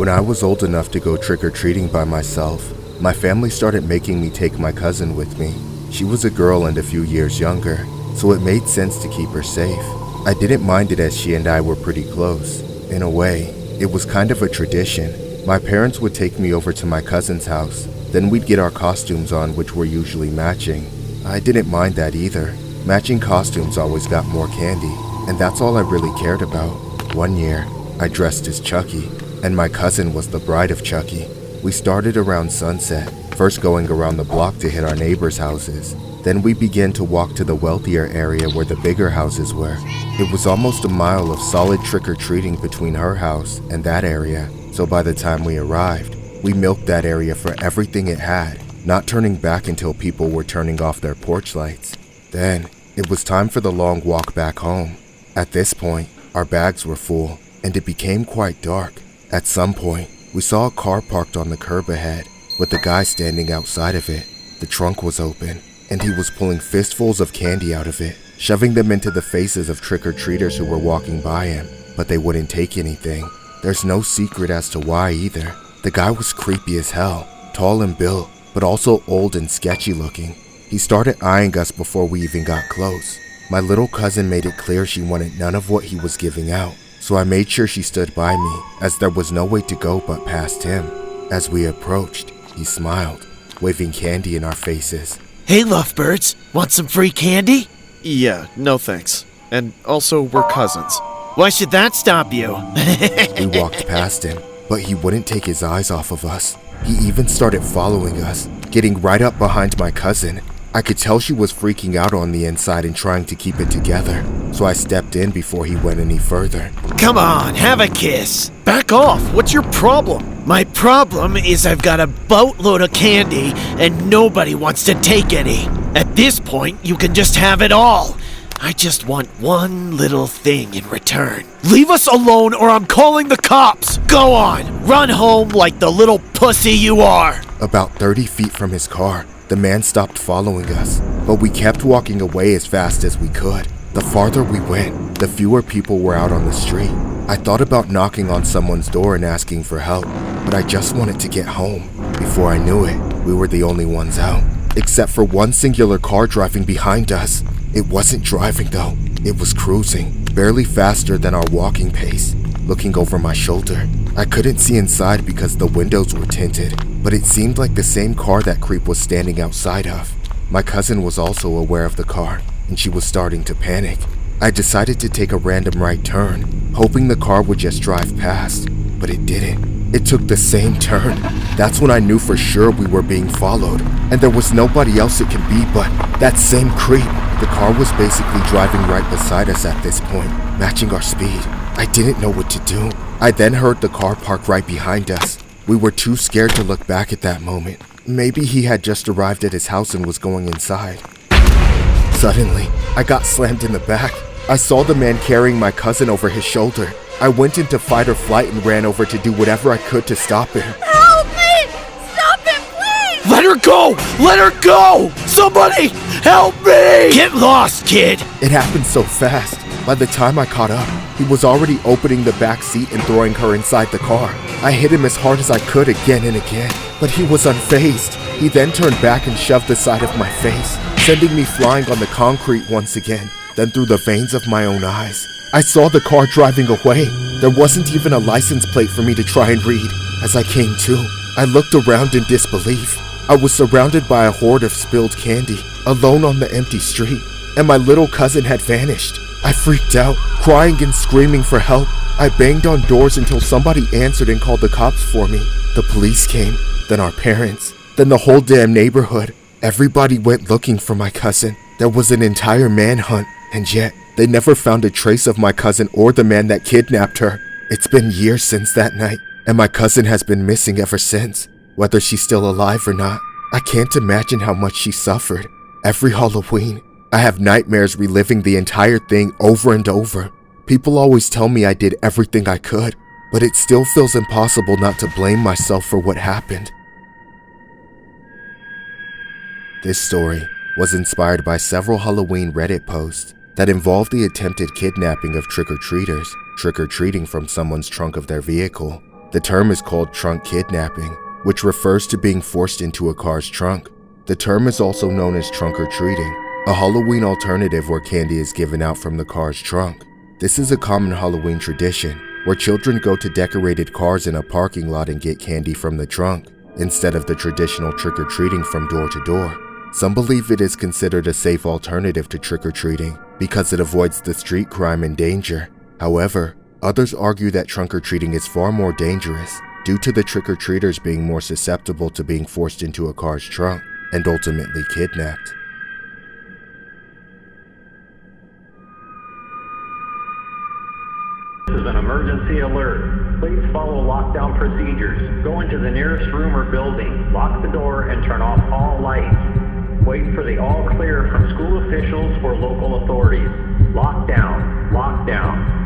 When I was old enough to go trick-or-treating by myself, my family started making me take my cousin with me. She was a girl and a few years younger, so it made sense to keep her safe. I didn't mind it as she and I were pretty close. In a way, it was kind of a tradition. My parents would take me over to my cousin's house, then we'd get our costumes on, which were usually matching. I didn't mind that either. Matching costumes always got more candy, and that's all I really cared about. One year, I dressed as Chucky, and my cousin was the bride of Chucky. We started around sunset, first going around the block to hit our neighbors' houses. Then we began to walk to the wealthier area where the bigger houses were. It was almost a mile of solid trick-or-treating between her house and that area, so by the time we arrived, we milked that area for everything it had, not turning back until people were turning off their porch lights. Then, it was time for the long walk back home. At this point, our bags were full, and it became quite dark. At some point, we saw a car parked on the curb ahead, with a guy standing outside of it. The trunk was open, and he was pulling fistfuls of candy out of it, shoving them into the faces of trick-or-treaters who were walking by him, but they wouldn't take anything. There's no secret as to why either. The guy was creepy as hell, tall and built, but also old and sketchy looking. He started eyeing us before we even got close. My little cousin made it clear she wanted none of what he was giving out, so I made sure she stood by me, as there was no way to go but past him. As we approached, he smiled, waving candy in our faces. Hey lovebirds, want some free candy? Yeah, no thanks. And also, we're cousins. Why should that stop you? We walked past him, but he wouldn't take his eyes off of us. He even started following us, getting right up behind my cousin. I could tell she was freaking out on the inside and trying to keep it together, so I stepped in before he went any further. Come on, have a kiss. Back off, what's your problem? My problem is I've got a boatload of candy and nobody wants to take any. At this point, you can just have it all. I just want one little thing in return. Leave us alone or I'm calling the cops! Go on, run home like the little pussy you are. About 30 feet from his car, the man stopped following us, but we kept walking away as fast as we could. The farther we went, the fewer people were out on the street. I thought about knocking on someone's door and asking for help, but I just wanted to get home. Before I knew it, we were the only ones out, except for one singular car driving behind us. It wasn't driving though, it was cruising, barely faster than our walking pace. Looking over my shoulder, I couldn't see inside because the windows were tinted, but it seemed like the same car that Creep was standing outside of. My cousin was also aware of the car, and she was starting to panic. I decided to take a random right turn, hoping the car would just drive past, but it didn't. It took the same turn. That's when I knew for sure we were being followed, and there was nobody else it could be but that same Creep. The car was basically driving right beside us at this point, matching our speed. I didn't know what to do. I then heard the car park right behind us. We were too scared to look back at that moment. Maybe he had just arrived at his house and was going inside. Suddenly, I got slammed in the back. I saw the man carrying my cousin over his shoulder. I went into fight or flight and ran over to do whatever I could to stop him. Help me! Stop him, please! Let her go! Let her go! Somebody, help me! Get lost, kid! It happened so fast. By the time I caught up, he was already opening the back seat and throwing her inside the car. I hit him as hard as I could again and again, but he was unfazed. He then turned back and shoved the side of my face, sending me flying on the concrete once again, then through the veins of my own eyes. I saw the car driving away. There wasn't even a license plate for me to try and read. As I came to, I looked around in disbelief. I was surrounded by a horde of spilled candy, alone on the empty street, and my little cousin had vanished. I freaked out, crying and screaming for help. I banged on doors until somebody answered and called the cops for me. The police came, then our parents, then the whole damn neighborhood. Everybody went looking for my cousin. There was an entire manhunt, and yet they never found a trace of my cousin or the man that kidnapped her. It's been years since that night, and my cousin has been missing ever since. Whether she's still alive or not, I can't imagine how much she suffered. Every Halloween, I have nightmares reliving the entire thing over and over. People always tell me I did everything I could, but it still feels impossible not to blame myself for what happened. This story was inspired by several Halloween Reddit posts that involved the attempted kidnapping of trick-or-treaters, trick-or-treating from someone's trunk of their vehicle. The term is called trunk kidnapping, which refers to being forced into a car's trunk. The term is also known as trunk-or-treating, a Halloween alternative where candy is given out from the car's trunk. This is a common Halloween tradition where children go to decorated cars in a parking lot and get candy from the trunk, instead of the traditional trick-or-treating from door to door. Some believe it is considered a safe alternative to trick-or-treating because it avoids the street crime and danger. However, others argue that trunk-or-treating is far more dangerous due to the trick-or-treaters being more susceptible to being forced into a car's trunk and ultimately kidnapped. This is an emergency alert. Please follow lockdown procedures. Go into the nearest room or building, lock the door, and turn off all lights. Wait for the all clear from school officials or local authorities. Lockdown, lockdown.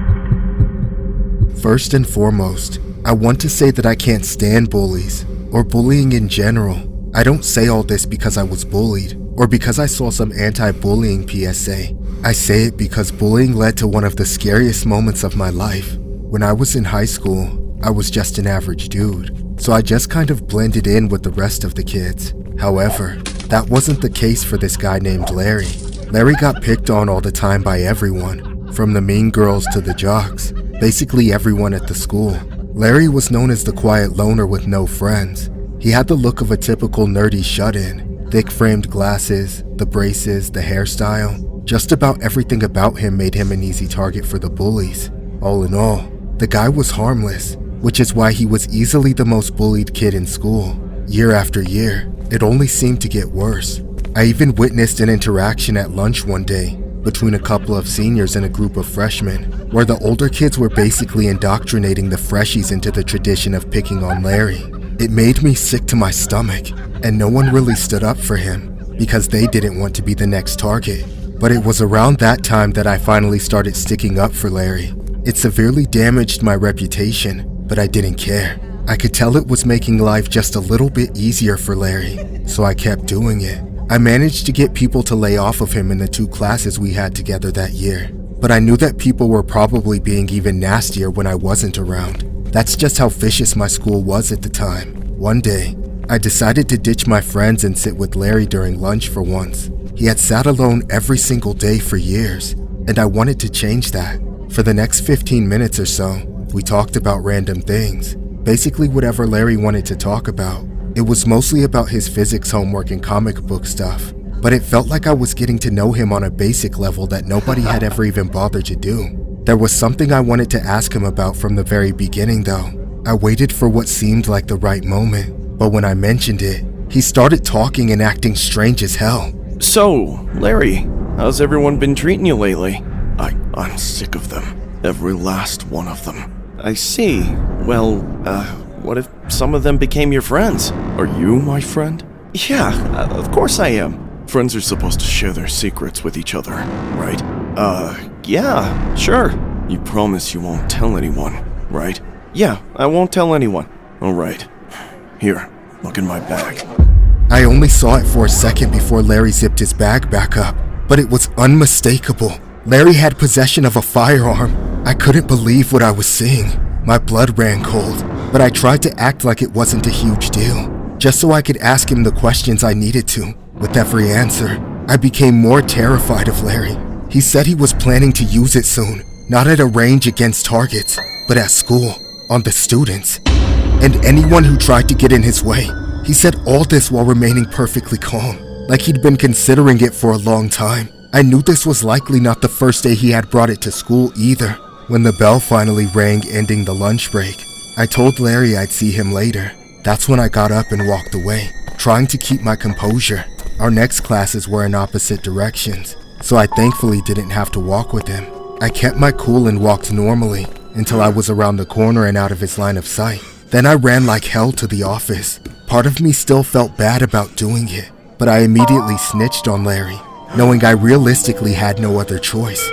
First and foremost, I want to say that I can't stand bullies, or bullying in general. I don't say all this because I was bullied, or because I saw some anti-bullying PSA. I say it because bullying led to one of the scariest moments of my life. When I was in high school, I was just an average dude, so I just kind of blended in with the rest of the kids. However, that wasn't the case for this guy named Larry. Larry got picked on all the time by everyone, from the mean girls to the jocks, basically everyone at the school. Larry was known as the quiet loner with no friends. He had the look of a typical nerdy shut-in, thick framed glasses, the braces, the hairstyle. Just about everything about him made him an easy target for the bullies. All in all, the guy was harmless, which is why he was easily the most bullied kid in school. Year after year, it only seemed to get worse. I even witnessed an interaction at lunch one day between a couple of seniors and a group of freshmen, where the older kids were basically indoctrinating the freshies into the tradition of picking on Larry. It made me sick to my stomach, and no one really stood up for him because they didn't want to be the next target. But it was around that time that I finally started sticking up for Larry. It severely damaged my reputation, but I didn't care. I could tell it was making life just a little bit easier for Larry, so I kept doing it. I managed to get people to lay off of him in the 2 classes we had together that year, but I knew that people were probably being even nastier when I wasn't around. That's just how vicious my school was at the time. One day, I decided to ditch my friends and sit with Larry during lunch for once. He had sat alone every single day for years, and I wanted to change that. For the next 15 minutes or so, we talked about random things. Basically whatever Larry wanted to talk about. It was mostly about his physics homework and comic book stuff, but it felt like I was getting to know him on a basic level that nobody had ever even bothered to do. There was something I wanted to ask him about from the very beginning though. I waited for what seemed like the right moment, but when I mentioned it, he started talking and acting strange as hell. So, Larry, how's everyone been treating you lately? I'm sick of them. Every last one of them. I see. Well, what if some of them became your friends? Are you my friend? Yeah, of course I am. Friends are supposed to share their secrets with each other, right? Yeah, sure. You promise you won't tell anyone, right? Yeah, I won't tell anyone. Alright. Here, look in my bag. I only saw it for a second before Larry zipped his bag back up, but it was unmistakable. Larry had possession of a firearm. I couldn't believe what I was seeing. My blood ran cold, but I tried to act like it wasn't a huge deal, just so I could ask him the questions I needed to. With every answer, I became more terrified of Larry. He said he was planning to use it soon, not at a range against targets, but at school, on the students, and anyone who tried to get in his way. He said all this while remaining perfectly calm, like he'd been considering it for a long time. I knew this was likely not the first day he had brought it to school either. When the bell finally rang ending the lunch break, I told Larry I'd see him later. That's when I got up and walked away, trying to keep my composure. Our next classes were in opposite directions, so I thankfully didn't have to walk with him. I kept my cool and walked normally until I was around the corner and out of his line of sight. Then I ran like hell to the office. Part of me still felt bad about doing it, but I immediately snitched on Larry, knowing I realistically had no other choice.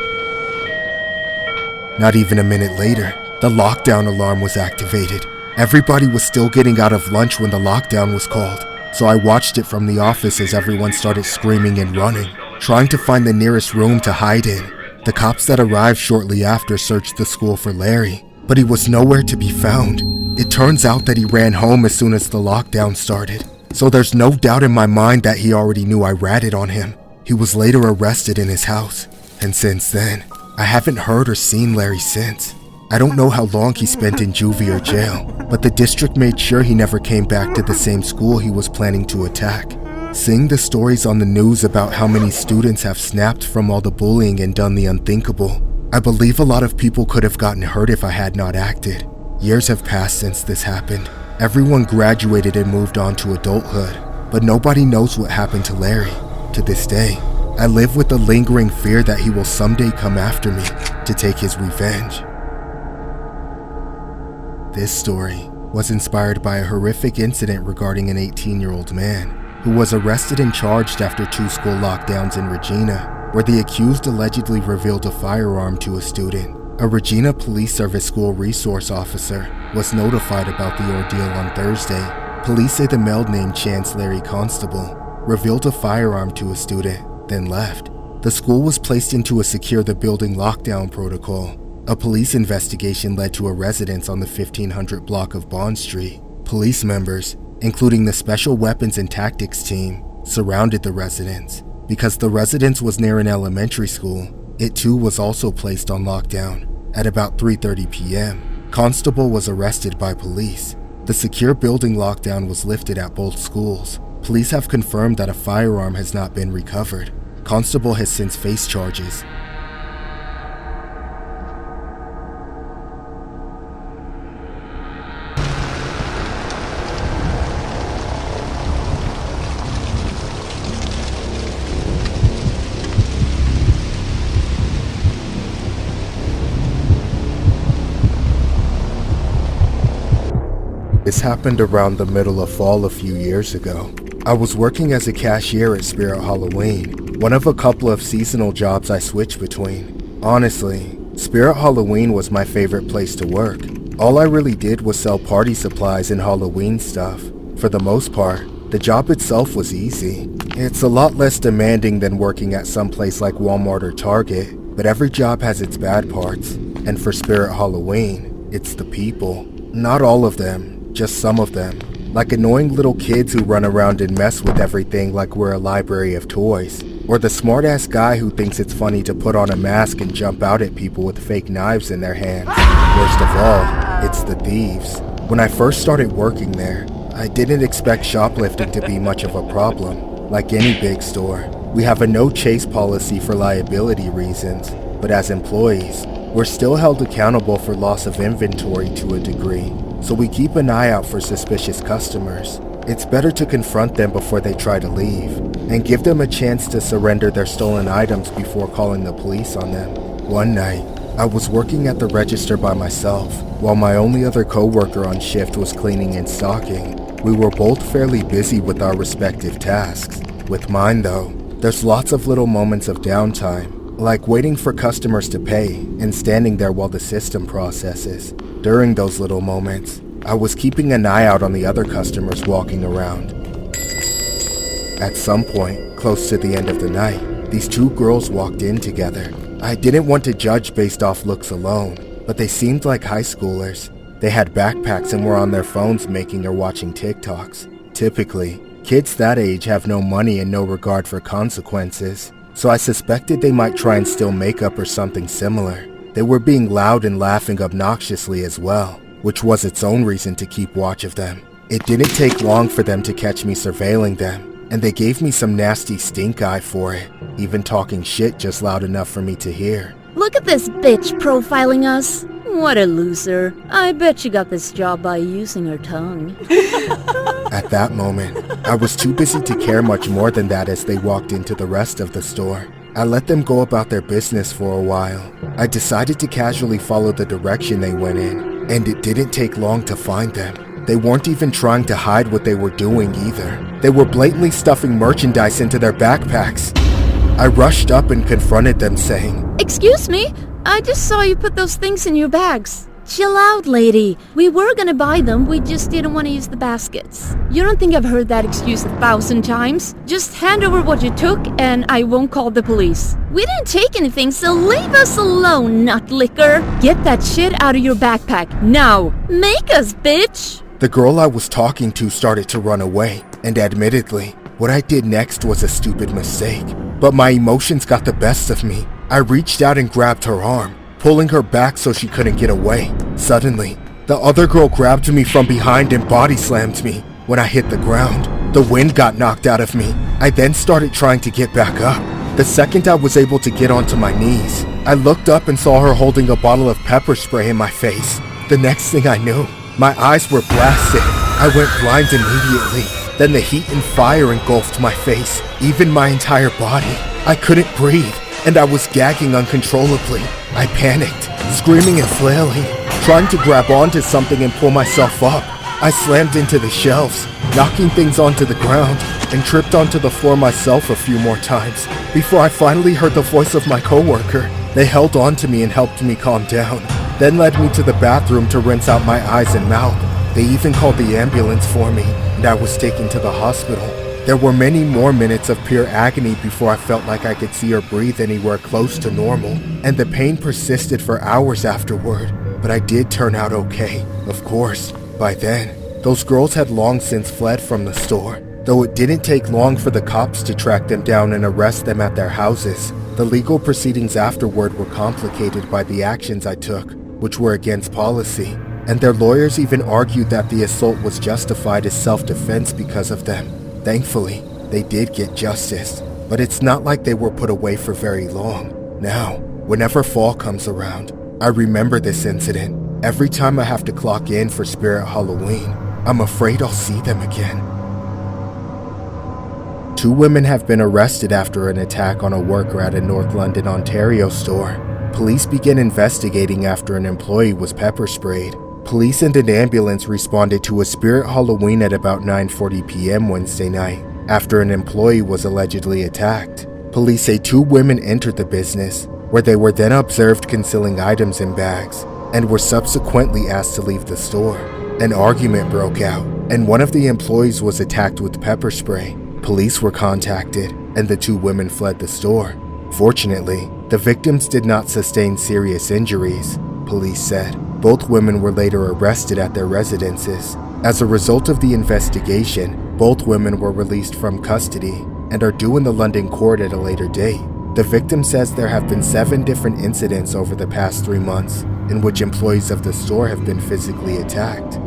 Not even a minute later, the lockdown alarm was activated. Everybody was still getting out of lunch when the lockdown was called, so I watched it from the office as everyone started screaming and running, trying to find the nearest room to hide in. The cops that arrived shortly after searched the school for Larry, but he was nowhere to be found. It turns out that he ran home as soon as the lockdown started, so there's no doubt in my mind that he already knew I ratted on him. He was later arrested in his house, and since then, I haven't heard or seen Larry since. I don't know how long he spent in juvie or jail, but the district made sure he never came back to the same school he was planning to attack. Seeing the stories on the news about how many students have snapped from all the bullying and done the unthinkable, I believe a lot of people could have gotten hurt if I had not acted. Years have passed since this happened. Everyone graduated and moved on to adulthood, but nobody knows what happened to Larry. To this day, I live with the lingering fear that he will someday come after me to take his revenge. This story was inspired by a horrific incident regarding an 18-year-old man who was arrested and charged after 2 school lockdowns in Regina, where the accused allegedly revealed a firearm to a student. A Regina Police Service school resource officer was notified about the ordeal on Thursday. Police say the male named Chance Larry Constable revealed a firearm to a student, then left. The school was placed into a secure the building lockdown protocol. A police investigation led to a residence on the 1500 block of Bond Street. Police members, including the Special Weapons and Tactics team, surrounded the residence. Because the residence was near an elementary school, it too was also placed on lockdown. At about 3:30 p.m., Constable was arrested by police. The secure building lockdown was lifted at both schools. Police have confirmed that a firearm has not been recovered. Constable has since faced charges. This happened around the middle of fall a few years ago. I was working as a cashier at Spirit Halloween, one of a couple of seasonal jobs I switched between. Honestly, Spirit Halloween was my favorite place to work. All I really did was sell party supplies and Halloween stuff. For the most part, the job itself was easy. It's a lot less demanding than working at some place like Walmart or Target, but every job has its bad parts. And for Spirit Halloween, it's the people. Not all of them. Just some of them, like annoying little kids who run around and mess with everything like we're a library of toys, or the smart-ass guy who thinks it's funny to put on a mask and jump out at people with fake knives in their hands. Worst of all, it's the thieves. When I first started working there, I didn't expect shoplifting to be much of a problem. Like any big store, we have a no-chase policy for liability reasons, but as employees, we're still held accountable for loss of inventory to a degree. So we keep an eye out for suspicious customers. It's better to confront them before they try to leave, and give them a chance to surrender their stolen items before calling the police on them. One night, I was working at the register by myself, while my only other coworker on shift was cleaning and stocking. We were both fairly busy with our respective tasks. With mine though, there's lots of little moments of downtime, like waiting for customers to pay and standing there while the system processes. During those little moments, I was keeping an eye out on the other customers walking around. At some point, close to the end of the night, these 2 girls walked in together. I didn't want to judge based off looks alone, but they seemed like high schoolers. They had backpacks and were on their phones making or watching TikToks. Typically, kids that age have no money and no regard for consequences, so I suspected they might try and steal makeup or something similar. They were being loud and laughing obnoxiously as well, which was its own reason to keep watch of them. It didn't take long for them to catch me surveilling them, and they gave me some nasty stink eye for it, even talking shit just loud enough for me to hear. Look at this bitch profiling us. What a loser. I bet she got this job by using her tongue. At that moment, I was too busy to care much more than that as they walked into the rest of the store. I let them go about their business for a while. I decided to casually follow the direction they went in, and it didn't take long to find them. They weren't even trying to hide what they were doing either. They were blatantly stuffing merchandise into their backpacks. I rushed up and confronted them saying, Excuse me? I just saw you put those things in your bags. Chill out, lady. We were gonna buy them, we just didn't want to use the baskets. You don't think I've heard that excuse 1,000 times? Just hand over what you took and I won't call the police. We didn't take anything, so leave us alone, nut licker. Get that shit out of your backpack, now. Make us, bitch! The girl I was talking to started to run away, and admittedly, what I did next was a stupid mistake. But my emotions got the best of me. I reached out and grabbed her arm, pulling her back so she couldn't get away. Suddenly, the other girl grabbed me from behind and body slammed me. When I hit the ground, the wind got knocked out of me. I then started trying to get back up. The second I was able to get onto my knees, I looked up and saw her holding a bottle of pepper spray in my face. The next thing I knew, my eyes were blasted. I went blind immediately. Then the heat and fire engulfed my face, even my entire body. I couldn't breathe, and I was gagging uncontrollably. I panicked, screaming and flailing, trying to grab onto something and pull myself up. I slammed into the shelves, knocking things onto the ground, and tripped onto the floor myself a few more times, before I finally heard the voice of my coworker. They held on to me and helped me calm down, then led me to the bathroom to rinse out my eyes and mouth. They even called the ambulance for me, and I was taken to the hospital. There were many more minutes of pure agony before I felt like I could see or breathe anywhere close to normal, and the pain persisted for hours afterward. But I did turn out okay. Of course, by then, those girls had long since fled from the store, though it didn't take long for the cops to track them down and arrest them at their houses. The legal proceedings afterward were complicated by the actions I took, which were against policy, and their lawyers even argued that the assault was justified as self-defense because of them. Thankfully, they did get justice, but it's not like they were put away for very long. Now, whenever fall comes around, I remember this incident. Every time I have to clock in for Spirit Halloween, I'm afraid I'll see them again. 2 women have been arrested after an attack on a worker at a North London, Ontario store. Police began investigating after an employee was pepper sprayed. Police and an ambulance responded to a Spirit Halloween at about 9:40 p.m. Wednesday night, after an employee was allegedly attacked. Police say 2 women entered the business, where they were then observed concealing items in bags, and were subsequently asked to leave the store. An argument broke out, and one of the employees was attacked with pepper spray. Police were contacted, and the 2 women fled the store. Fortunately, the victims did not sustain serious injuries, police said. Both women were later arrested at their residences. As a result of the investigation, both women were released from custody and are due in the London court at a later date. The victim says there have been 7 different incidents over the past 3 months in which employees of the store have been physically attacked.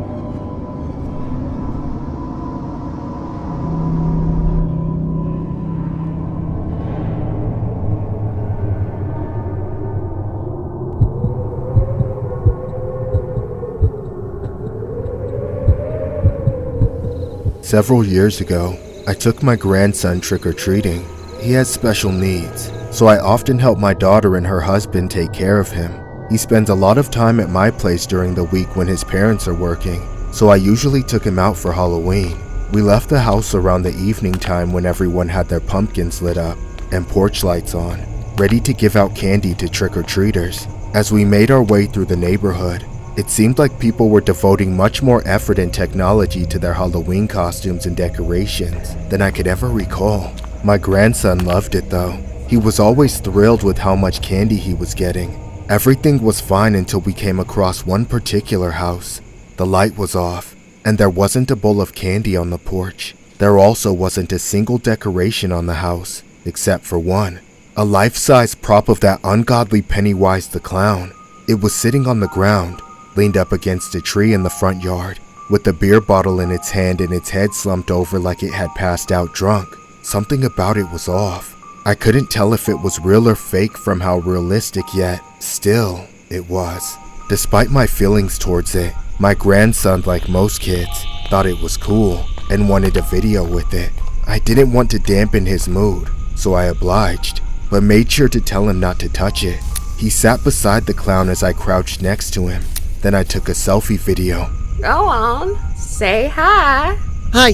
Several years ago, I took my grandson trick-or-treating. He has special needs, so I often help my daughter and her husband take care of him. He spends a lot of time at my place during the week when his parents are working, so I usually took him out for Halloween. We left the house around the evening time when everyone had their pumpkins lit up and porch lights on, ready to give out candy to trick-or-treaters. As we made our way through the neighborhood, it seemed like people were devoting much more effort and technology to their Halloween costumes and decorations than I could ever recall. My grandson loved it though. He was always thrilled with how much candy he was getting. Everything was fine until we came across one particular house. The light was off, and there wasn't a bowl of candy on the porch. There also wasn't a single decoration on the house, except for one. A life-size prop of that ungodly Pennywise the Clown. It was sitting on the ground, leaned up against a tree in the front yard, with a beer bottle in its hand and its head slumped over like it had passed out drunk. Something about it was off. I couldn't tell if it was real or fake from how realistic, yet still, it was. Despite my feelings towards it, my grandson, like most kids, thought it was cool and wanted a video with it. I didn't want to dampen his mood, so I obliged, but made sure to tell him not to touch it. He sat beside the clown as I crouched next to him. Then I took a selfie video. Go on, say hi. Hi.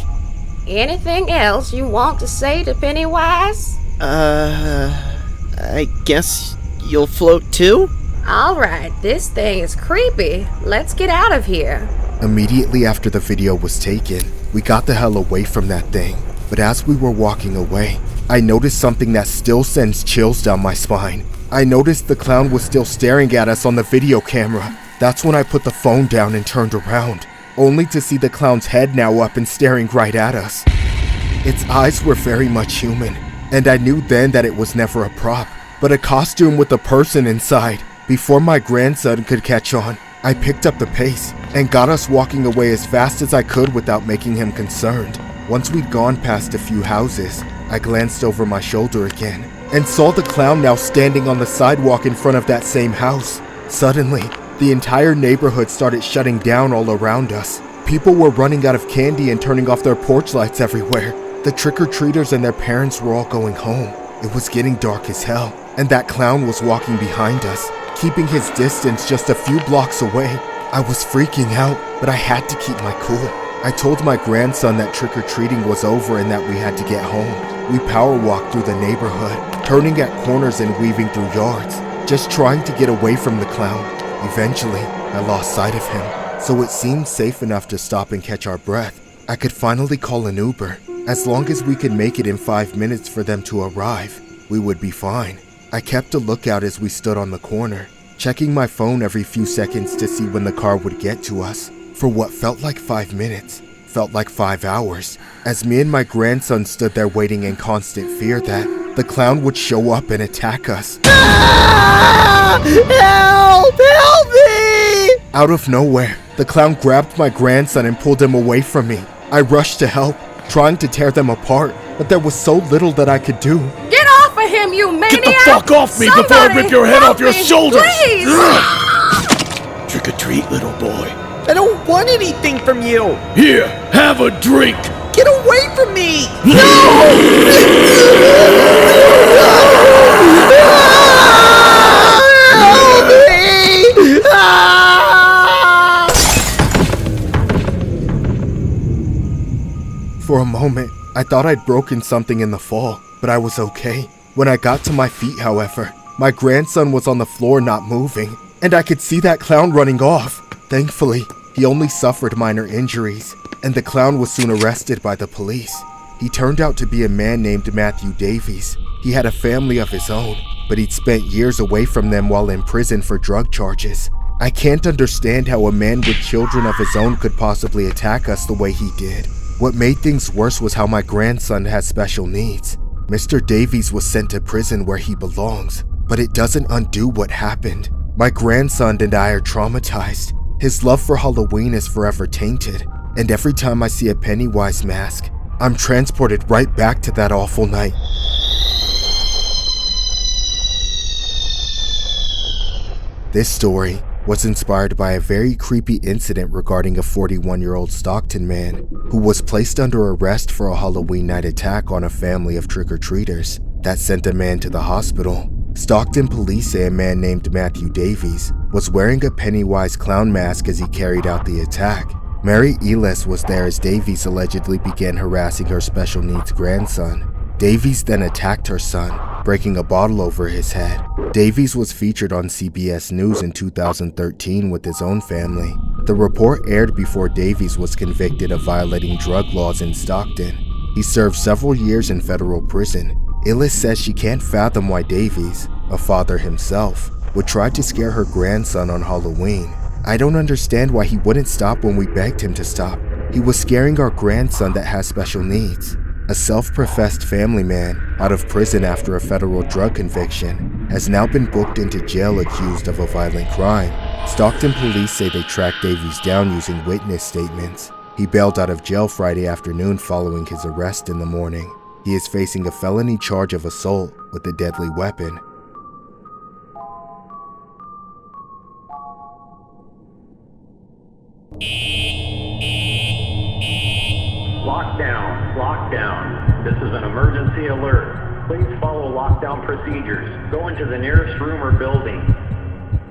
Anything else you want to say to Pennywise? I guess you'll float too? Alright, this thing is creepy. Let's get out of here. Immediately after the video was taken, we got the hell away from that thing. But as we were walking away, I noticed something that still sends chills down my spine. I noticed the clown was still staring at us on the video camera. That's when I put the phone down and turned around, only to see the clown's head now up and staring right at us. Its eyes were very much human, and I knew then that it was never a prop, but a costume with a person inside. Before my grandson could catch on, I picked up the pace and got us walking away as fast as I could without making him concerned. Once we'd gone past a few houses, I glanced over my shoulder again and saw the clown now standing on the sidewalk in front of that same house. Suddenly, the entire neighborhood started shutting down all around us. People were running out of candy and turning off their porch lights everywhere. The trick-or-treaters and their parents were all going home. It was getting dark as hell, and that clown was walking behind us, keeping his distance just a few blocks away. I was freaking out, but I had to keep my cool. I told my grandson that trick-or-treating was over and that we had to get home. We power walked through the neighborhood, turning at corners and weaving through yards, just trying to get away from the clown. Eventually, I lost sight of him, so it seemed safe enough to stop and catch our breath. I could finally call an Uber. As long as we could make it in 5 minutes for them to arrive, we would be fine. I kept a lookout as we stood on the corner, checking my phone every few seconds to see when the car would get to us. For what felt like 5 minutes, felt like 5 hours, as me and my grandson stood there waiting in constant fear that the clown would show up and attack us. Ah! Help! Help me! Out of nowhere, the clown grabbed my grandson and pulled him away from me. I rushed to help, trying to tear them apart, but there was so little that I could do. Get off of him, you maniac! Get the fuck off me before I rip your head off your shoulders! Please! Trick or treat, little boy. I don't want anything from you. Here, have a drink. Get away from me! Help me! For a moment, I thought I'd broken something in the fall, but I was okay. When I got to my feet, however, my grandson was on the floor not moving, and I could see that clown running off. Thankfully, he only suffered minor injuries, and the clown was soon arrested by the police. He turned out to be a man named Matthew Davies. He had a family of his own, but he'd spent years away from them while in prison for drug charges. I can't understand how a man with children of his own could possibly attack us the way he did. What made things worse was how my grandson has special needs. Mr. Davies was sent to prison where he belongs, but it doesn't undo what happened. My grandson and I are traumatized. His love for Halloween is forever tainted, and every time I see a Pennywise mask, I'm transported right back to that awful night. This story was inspired by a very creepy incident regarding a 41-year-old Stockton man who was placed under arrest for a Halloween night attack on a family of trick-or-treaters that sent a man to the hospital. Stockton police say a man named Matthew Davies was wearing a Pennywise clown mask as he carried out the attack. Mary Elis was there as Davies allegedly began harassing her special needs grandson. Davies then attacked her son, breaking a bottle over his head. Davies was featured on CBS News in 2013 with his own family. The report aired before Davies was convicted of violating drug laws in Stockton. He served several years in federal prison. Illis says she can't fathom why Davies, a father himself, would try to scare her grandson on Halloween. I don't understand why he wouldn't stop when we begged him to stop. He was scaring our grandson that has special needs. A self-professed family man, out of prison after a federal drug conviction, has now been booked into jail accused of a violent crime. Stockton police say they tracked Davies down using witness statements. He bailed out of jail Friday afternoon following his arrest in the morning. He is facing a felony charge of assault with a deadly weapon. Lockdown, lockdown. This is an emergency alert. Please follow lockdown procedures. Go into the nearest room or building.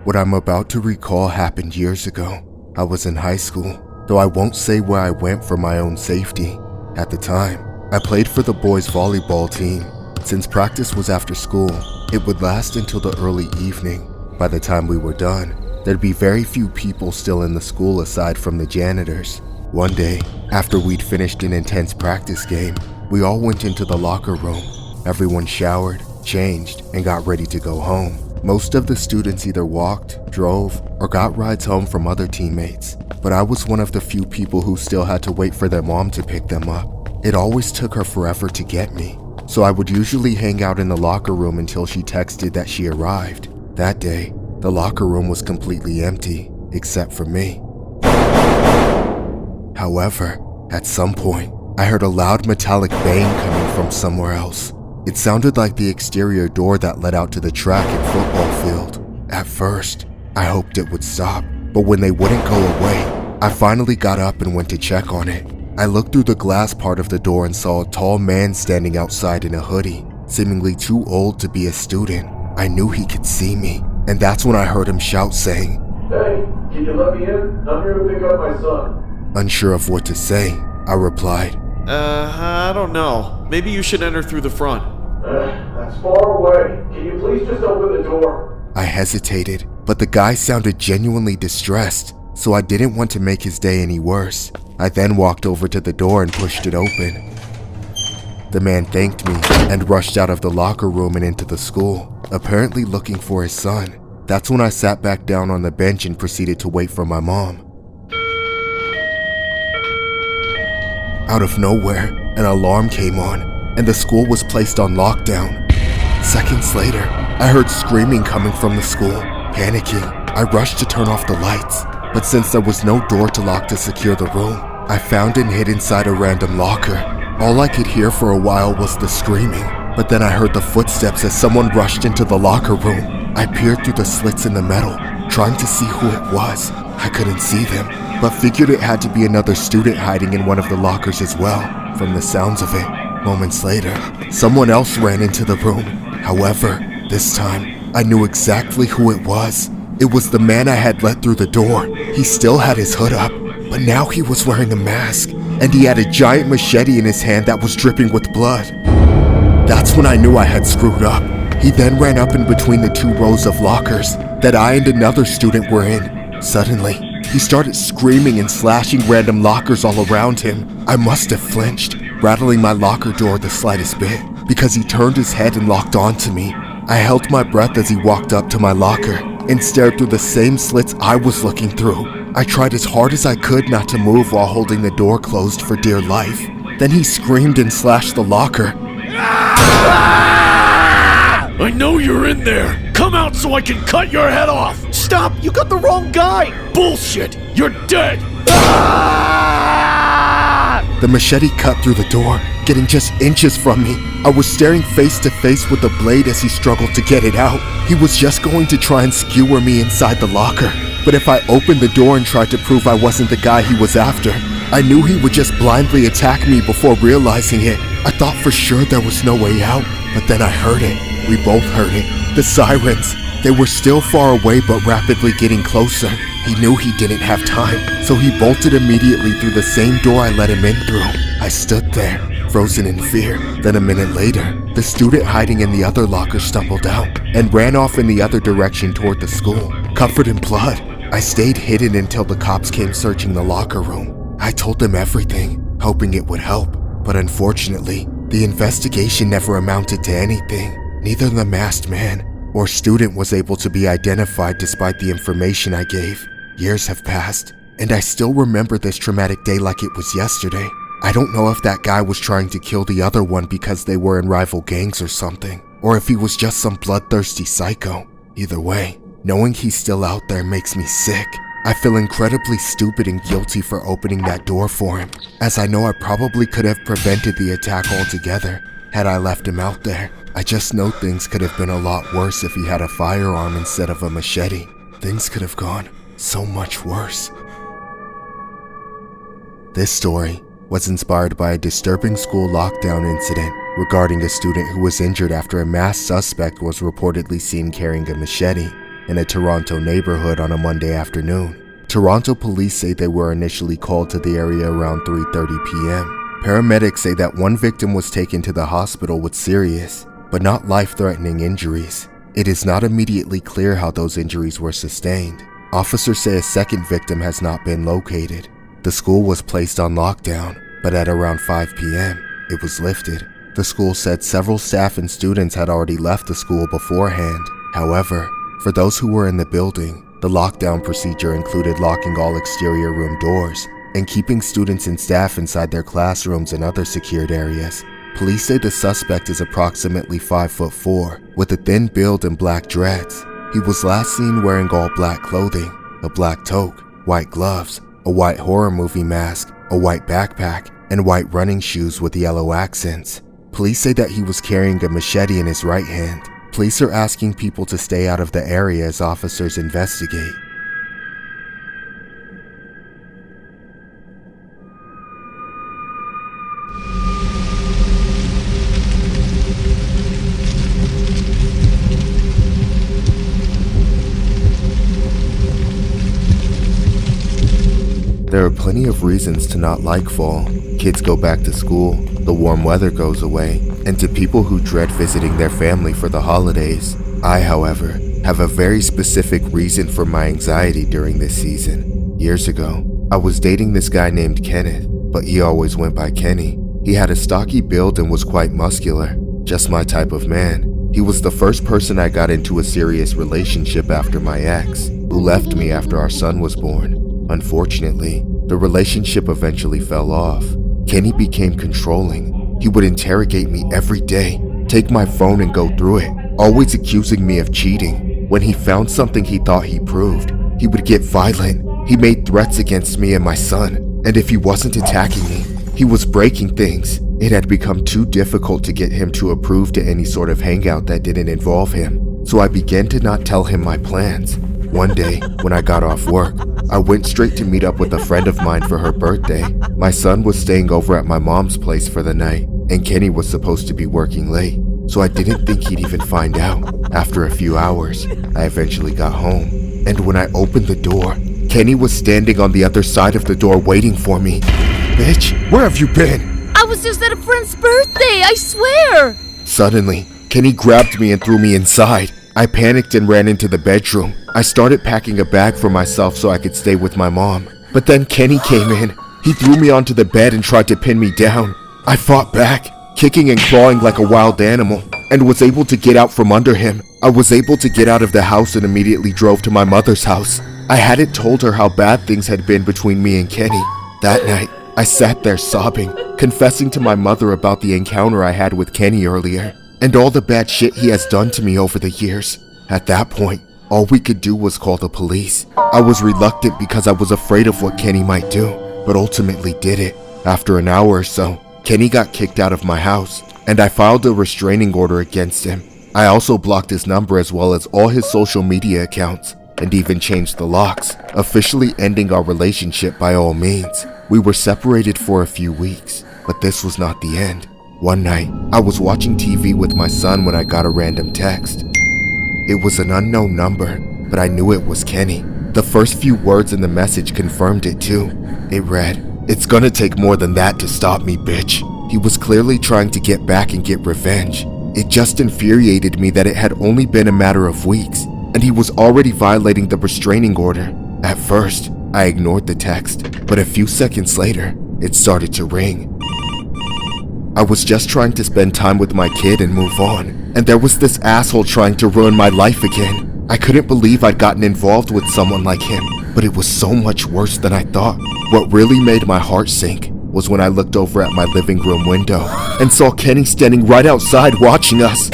What I'm about to recall happened years ago. I was in high school, though I won't say where I went for my own safety. At the time, I played for the boys' volleyball team. Since practice was after school, it would last until the early evening. By the time we were done, there'd be very few people still in the school aside from the janitors. One day, after we'd finished an intense practice game, we all went into the locker room. Everyone showered, changed, and got ready to go home. Most of the students either walked, drove, or got rides home from other teammates, but I was one of the few people who still had to wait for their mom to pick them up. It always took her forever to get me, so I would usually hang out in the locker room until she texted that she arrived. That day, the locker room was completely empty, except for me. However, at some point, I heard a loud metallic bang coming from somewhere else. It sounded like the exterior door that led out to the track and football field. At first, I hoped it would stop, but when they wouldn't go away, I finally got up and went to check on it. I looked through the glass part of the door and saw a tall man standing outside in a hoodie, seemingly too old to be a student. I knew he could see me, and that's when I heard him shout saying, "Hey, can you let me in? I'm here to pick up my son." Unsure of what to say, I replied, I don't know. Maybe you should enter through the front. That's far away. Can you please just open the door? I hesitated, but the guy sounded genuinely distressed, so I didn't want to make his day any worse. I then walked over to the door and pushed it open. The man thanked me and rushed out of the locker room and into the school, apparently looking for his son. That's when I sat back down on the bench and proceeded to wait for my mom. Out of nowhere, an alarm came on, and the school was placed on lockdown. Seconds later, I heard screaming coming from the school. Panicking, I rushed to turn off the lights, but since there was no door to lock to secure the room, I found and hid inside a random locker. All I could hear for a while was the screaming, but then I heard the footsteps as someone rushed into the locker room. I peered through the slits in the metal, trying to see who it was. I couldn't see them, but figured it had to be another student hiding in one of the lockers as well, from the sounds of it. Moments later, someone else ran into the room. However, this time, I knew exactly who it was. It was the man I had let through the door. He still had his hood up, but now he was wearing a mask, and he had a giant machete in his hand that was dripping with blood. That's when I knew I had screwed up. He then ran up in between the two rows of lockers that I and another student were in. Suddenly, he started screaming and slashing random lockers all around him. I must have flinched, rattling my locker door the slightest bit, because he turned his head and locked onto me. I held my breath as he walked up to my locker and stared through the same slits I was looking through. I tried as hard as I could not to move while holding the door closed for dear life. Then he screamed and slashed the locker. I know you're in there! Come out so I can cut your head off! Stop! You got the wrong guy! Bullshit! You're dead! The machete cut through the door, getting just inches from me. I was staring face to face with the blade as he struggled to get it out. He was just going to try and skewer me inside the locker. But if I opened the door and tried to prove I wasn't the guy he was after, I knew he would just blindly attack me before realizing it. I thought for sure there was no way out, but then I heard it. We both heard it. The sirens. They were still far away but rapidly getting closer. He knew he didn't have time, so he bolted immediately through the same door I let him in through. I stood there, frozen in fear. Then a minute later, the student hiding in the other locker stumbled out and ran off in the other direction toward the school, covered in blood. I stayed hidden until the cops came searching the locker room. I told them everything, hoping it would help, but unfortunately, the investigation never amounted to anything. Neither the masked man or student was able to be identified despite the information I gave. Years have passed, and I still remember this traumatic day like it was yesterday. I don't know if that guy was trying to kill the other one because they were in rival gangs or something, or if he was just some bloodthirsty psycho. Either way, knowing he's still out there makes me sick. I feel incredibly stupid and guilty for opening that door for him, as I know I probably could have prevented the attack altogether had I left him out there. I just know things could have been a lot worse if he had a firearm instead of a machete. Things could have gone so much worse. This story was inspired by a disturbing school lockdown incident regarding a student who was injured after a masked suspect was reportedly seen carrying a machete in a Toronto neighborhood on a Monday afternoon. Toronto police say they were initially called to the area around 3:30 p.m. Paramedics say that one victim was taken to the hospital with serious, but not life-threatening injuries. It is not immediately clear how those injuries were sustained. Officers say a second victim has not been located. The school was placed on lockdown, but at around 5 p.m., it was lifted. The school said several staff and students had already left the school beforehand. However, for those who were in the building, the lockdown procedure included locking all exterior room doors and keeping students and staff inside their classrooms and other secured areas. Police say the suspect is approximately 5'4", with a thin build and black dreads. He was last seen wearing all black clothing, a black toque, white gloves, a white horror movie mask, a white backpack, and white running shoes with yellow accents. Police say that he was carrying a machete in his right hand. Police are asking people to stay out of the area as officers investigate. There are plenty of reasons to not like fall. Kids go back to school, the warm weather goes away, and to people who dread visiting their family for the holidays. I, however, have a very specific reason for my anxiety during this season. Years ago, I was dating this guy named Kenneth, but he always went by Kenny. He had a stocky build and was quite muscular, just my type of man. He was the first person I got into a serious relationship after my ex, who left me after our son was born. Unfortunately, the relationship eventually fell off. Kenny became controlling. He would interrogate me every day, take my phone and go through it, always accusing me of cheating. When he found something he thought he proved, he would get violent. He made threats against me and my son, and if he wasn't attacking me, he was breaking things. It had become too difficult to get him to approve to any sort of hangout that didn't involve him, so I began to not tell him my plans. One day, when I got off work, I went straight to meet up with a friend of mine for her birthday. My son was staying over at my mom's place for the night, and Kenny was supposed to be working late, so I didn't think he'd even find out. After a few hours, I eventually got home, and when I opened the door, Kenny was standing on the other side of the door waiting for me. Bitch, where have you been? I was just at a friend's birthday, I swear! Suddenly, Kenny grabbed me and threw me inside. I panicked and ran into the bedroom. I started packing a bag for myself so I could stay with my mom. But then Kenny came in. He threw me onto the bed and tried to pin me down. I fought back, kicking and clawing like a wild animal, and was able to get out from under him. I was able to get out of the house and immediately drove to my mother's house. I hadn't told her how bad things had been between me and Kenny. That night, I sat there sobbing, confessing to my mother about the encounter I had with Kenny earlier, and all the bad shit he has done to me over the years. At that point, all we could do was call the police. I was reluctant because I was afraid of what Kenny might do, but ultimately did it. After an hour or so, Kenny got kicked out of my house, and I filed a restraining order against him. I also blocked his number as well as all his social media accounts, and even changed the locks, officially ending our relationship by all means. We were separated for a few weeks, but this was not the end. One night, I was watching TV with my son when I got a random text. It was an unknown number, but I knew it was Kenny. The first few words in the message confirmed it too. It read, "It's gonna take more than that to stop me, bitch." He was clearly trying to get back and get revenge. It just infuriated me that it had only been a matter of weeks, and he was already violating the restraining order. At first, I ignored the text, but a few seconds later, it started to ring. I was just trying to spend time with my kid and move on, and there was this asshole trying to ruin my life again. I couldn't believe I'd gotten involved with someone like him, but it was so much worse than I thought. What really made my heart sink was when I looked over at my living room window and saw Kenny standing right outside watching us.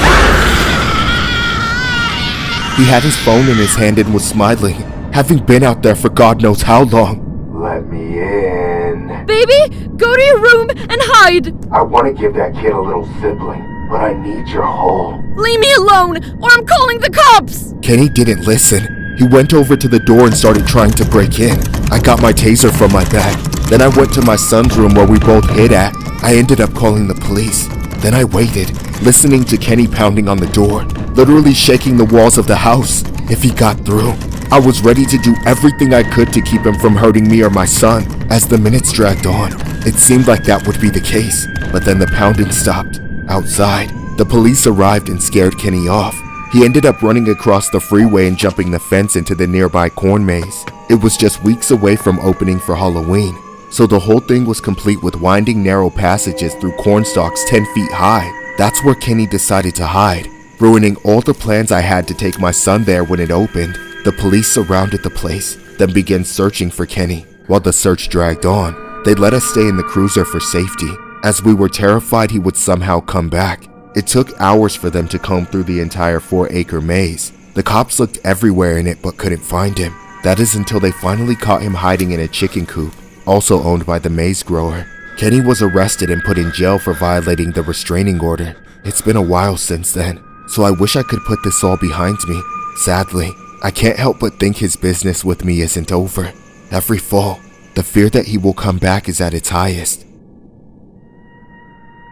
He had his phone in his hand and was smiling, having been out there for God knows how long. Let me in. Baby, go to your room and hide! I want to give that kid a little sibling, but I need your hole. Leave me alone, or I'm calling the cops! Kenny didn't listen. He went over to the door and started trying to break in. I got my taser from my bag. Then I went to my son's room where we both hid at. I ended up calling the police. Then I waited, listening to Kenny pounding on the door, literally shaking the walls of the house. If he got through, I was ready to do everything I could to keep him from hurting me or my son. As the minutes dragged on, it seemed like that would be the case, but then the pounding stopped. Outside, the police arrived and scared Kenny off. He ended up running across the freeway and jumping the fence into the nearby corn maze. It was just weeks away from opening for Halloween, so the whole thing was complete with winding narrow passages through corn stalks 10 feet high. That's where Kenny decided to hide, ruining all the plans I had to take my son there when it opened. The police surrounded the place, then began searching for Kenny. While the search dragged on, they let us stay in the cruiser for safety, as we were terrified he would somehow come back. It took hours for them to comb through the entire 4-acre maze. The cops looked everywhere in it but couldn't find him. That is until they finally caught him hiding in a chicken coop, also owned by the maze grower. Kenny was arrested and put in jail for violating the restraining order. It's been a while since then, so I wish I could put this all behind me. Sadly, I can't help but think his business with me isn't over. Every fall, the fear that he will come back is at its highest.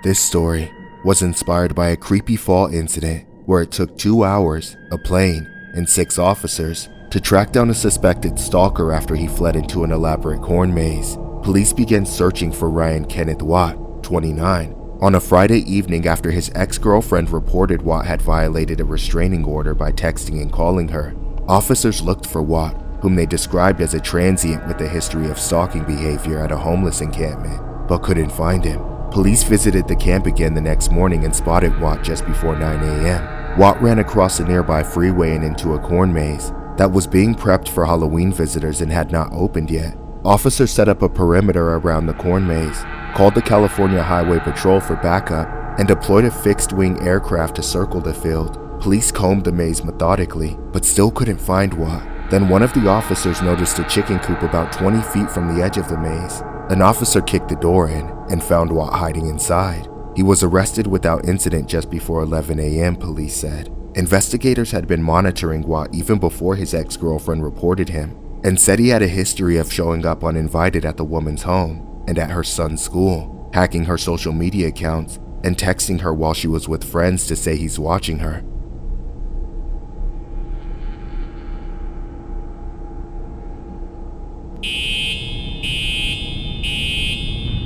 This story was inspired by a creepy fall incident where it took 2 hours, a plane, and 6 officers to track down a suspected stalker after he fled into an elaborate corn maze. Police began searching for Ryan Kenneth Watt, 29, on a Friday evening after his ex-girlfriend reported Watt had violated a restraining order by texting and calling her. Officers looked for Watt, whom they described as a transient with a history of stalking behavior at a homeless encampment, but couldn't find him. Police visited the camp again the next morning and spotted Watt just before 9 a.m. Watt ran across a nearby freeway and into a corn maze that was being prepped for Halloween visitors and had not opened yet. Officers set up a perimeter around the corn maze, called the California Highway Patrol for backup, and deployed a fixed-wing aircraft to circle the field. Police combed the maze methodically, but still couldn't find Watt. Then one of the officers noticed a chicken coop about 20 feet from the edge of the maze. An officer kicked the door in and found Watt hiding inside. He was arrested without incident just before 11 a.m., police said. Investigators had been monitoring Watt even before his ex-girlfriend reported him, and said he had a history of showing up uninvited at the woman's home and at her son's school, hacking her social media accounts and texting her while she was with friends to say he's watching her.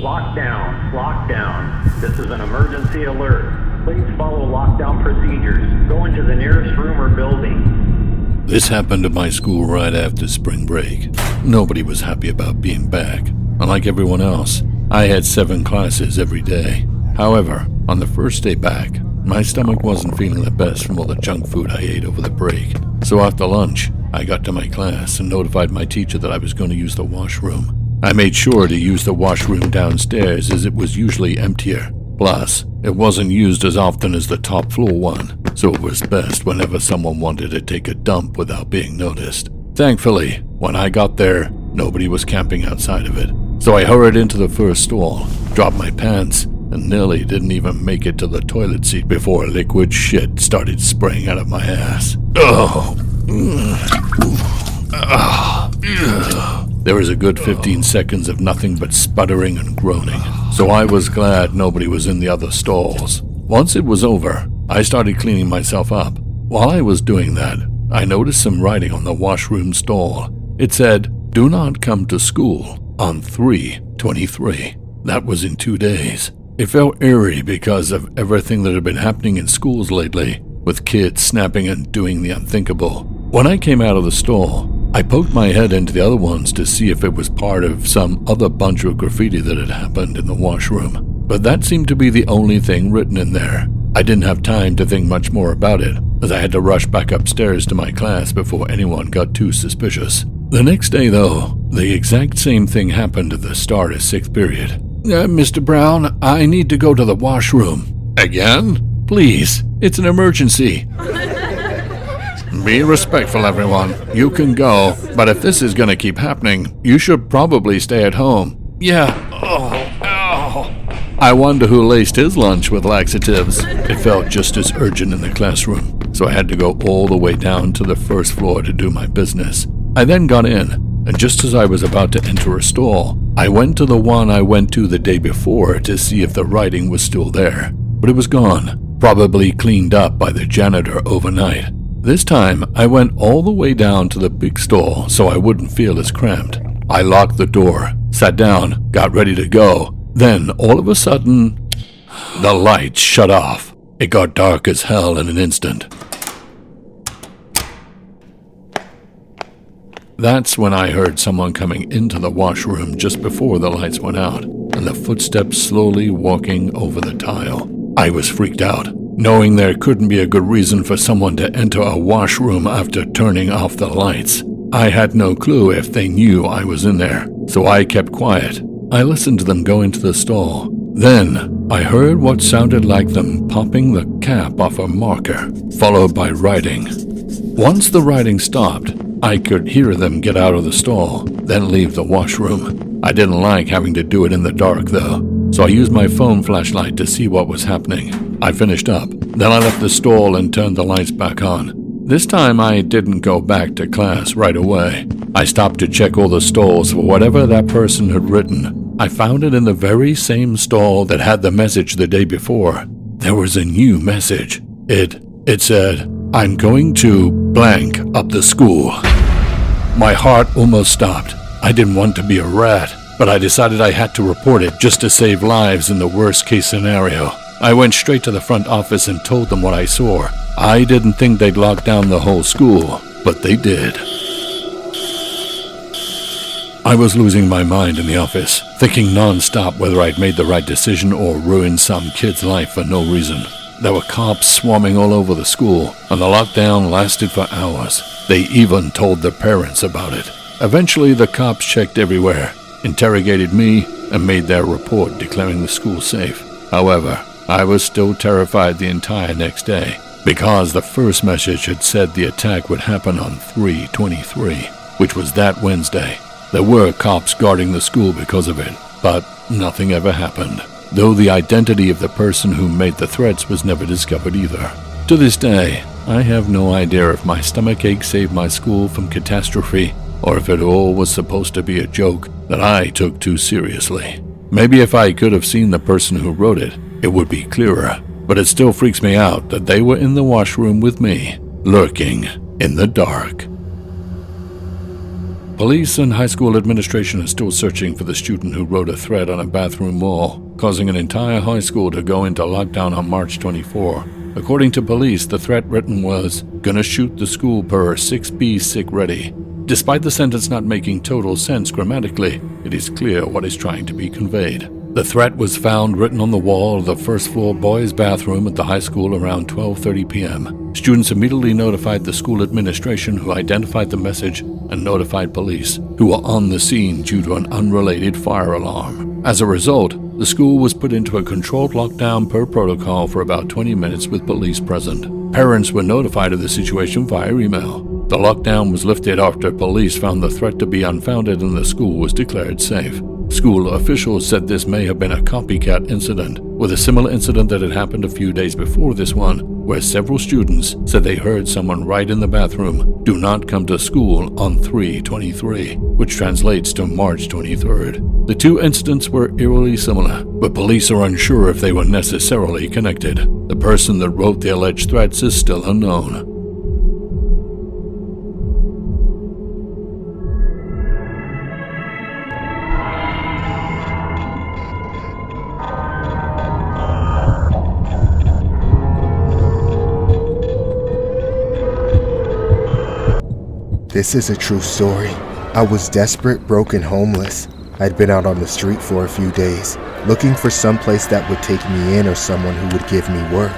Lockdown, lockdown. This is an emergency alert. Please follow lockdown procedures. Go into the nearest room or building. This happened at my school right after spring break. Nobody was happy about being back. Unlike everyone else, I had 7 classes every day. However, on the first day back, my stomach wasn't feeling the best from all the junk food I ate over the break. So after lunch, I got to my class and notified my teacher that I was going to use the washroom. I made sure to use the washroom downstairs as it was usually emptier. Plus, it wasn't used as often as the top floor one, so it was best whenever someone wanted to take a dump without being noticed. Thankfully, when I got there, nobody was camping outside of it. So I hurried into the first stall, dropped my pants, and nearly didn't even make it to the toilet seat before liquid shit started spraying out of my ass. There was a good 15 seconds of nothing but sputtering and groaning, so I was glad nobody was in the other stalls. Once it was over, I started cleaning myself up. While I was doing that, I noticed some writing on the washroom stall. It said, "Do not come to school on 3/23. That was in 2 days. It felt eerie because of everything that had been happening in schools lately, with kids snapping and doing the unthinkable. When I came out of the stall, I poked my head into the other ones to see if it was part of some other bunch of graffiti that had happened in the washroom, but that seemed to be the only thing written in there. I didn't have time to think much more about it, as I had to rush back upstairs to my class before anyone got too suspicious. The next day, though, the exact same thing happened at the start of 6th period. Mr. Brown, I need to go to the washroom." "Again? Please, it's an emergency." "Be respectful, everyone. You can go, but if this is gonna keep happening, you should probably stay at home." "Yeah. Ow. I wonder who laced his lunch with laxatives." It felt just as urgent in the classroom, so I had to go all the way down to the first floor to do my business. I then got in, and just as I was about to enter a stall, I went to the one I went to the day before to see if the writing was still there, but it was gone, probably cleaned up by the janitor overnight. This time, I went all the way down to the big stall so I wouldn't feel as cramped. I locked the door, sat down, got ready to go. Then, all of a sudden, the lights shut off. It got dark as hell in an instant. That's when I heard someone coming into the washroom just before the lights went out, and the footsteps slowly walking over the tile. I was freaked out, knowing there couldn't be a good reason for someone to enter a washroom after turning off the lights. I had no clue if they knew I was in there, so I kept quiet. I listened to them go into the stall. Then, I heard what sounded like them popping the cap off a marker, followed by writing. Once the writing stopped, I could hear them get out of the stall, then leave the washroom. I didn't like having to do it in the dark, though, so I used my phone flashlight to see what was happening. I finished up, then I left the stall and turned the lights back on. This time I didn't go back to class right away. I stopped to check all the stalls for whatever that person had written. I found it in the very same stall that had the message the day before. There was a new message. It said, "I'm going to blank up the school." My heart almost stopped. I didn't want to be a rat, but I decided I had to report it just to save lives in the worst case scenario. I went straight to the front office and told them what I saw. I didn't think they'd lock down the whole school, but they did. I was losing my mind in the office, thinking non-stop whether I'd made the right decision or ruined some kid's life for no reason. There were cops swarming all over the school, and the lockdown lasted for hours. They even told their parents about it. Eventually, the cops checked everywhere, interrogated me, and made their report declaring the school safe. However, I was still terrified the entire next day, because the first message had said the attack would happen on 3/23, which was that Wednesday. There were cops guarding the school because of it, but nothing ever happened, though the identity of the person who made the threats was never discovered either. To this day, I have no idea if my stomachache saved my school from catastrophe, or if it all was supposed to be a joke that I took too seriously. Maybe if I could have seen the person who wrote it, it would be clearer, but it still freaks me out that they were in the washroom with me, lurking in the dark. Police and high school administration are still searching for the student who wrote a threat on a bathroom wall, causing an entire high school to go into lockdown on March 24. According to police, the threat written was, "Gonna shoot the school per 6B sick ready." Despite the sentence not making total sense grammatically, it is clear what is trying to be conveyed. The threat was found written on the wall of the first-floor boys' bathroom at the high school around 12:30 p.m. Students immediately notified the school administration, who identified the message and notified police, who were on the scene due to an unrelated fire alarm. As a result, the school was put into a controlled lockdown per protocol for about 20 minutes with police present. Parents were notified of the situation via email. The lockdown was lifted after police found the threat to be unfounded and the school was declared safe. School officials said this may have been a copycat incident, with a similar incident that had happened a few days before this one, where several students said they heard someone write in the bathroom, "Do not come to school on 3/23, which translates to March 23rd. The two incidents were eerily similar, but police are unsure if they were necessarily connected. The person that wrote the alleged threats is still unknown. This is a true story. I was desperate, broke, homeless. I'd been out on the street for a few days, looking for some place that would take me in or someone who would give me work.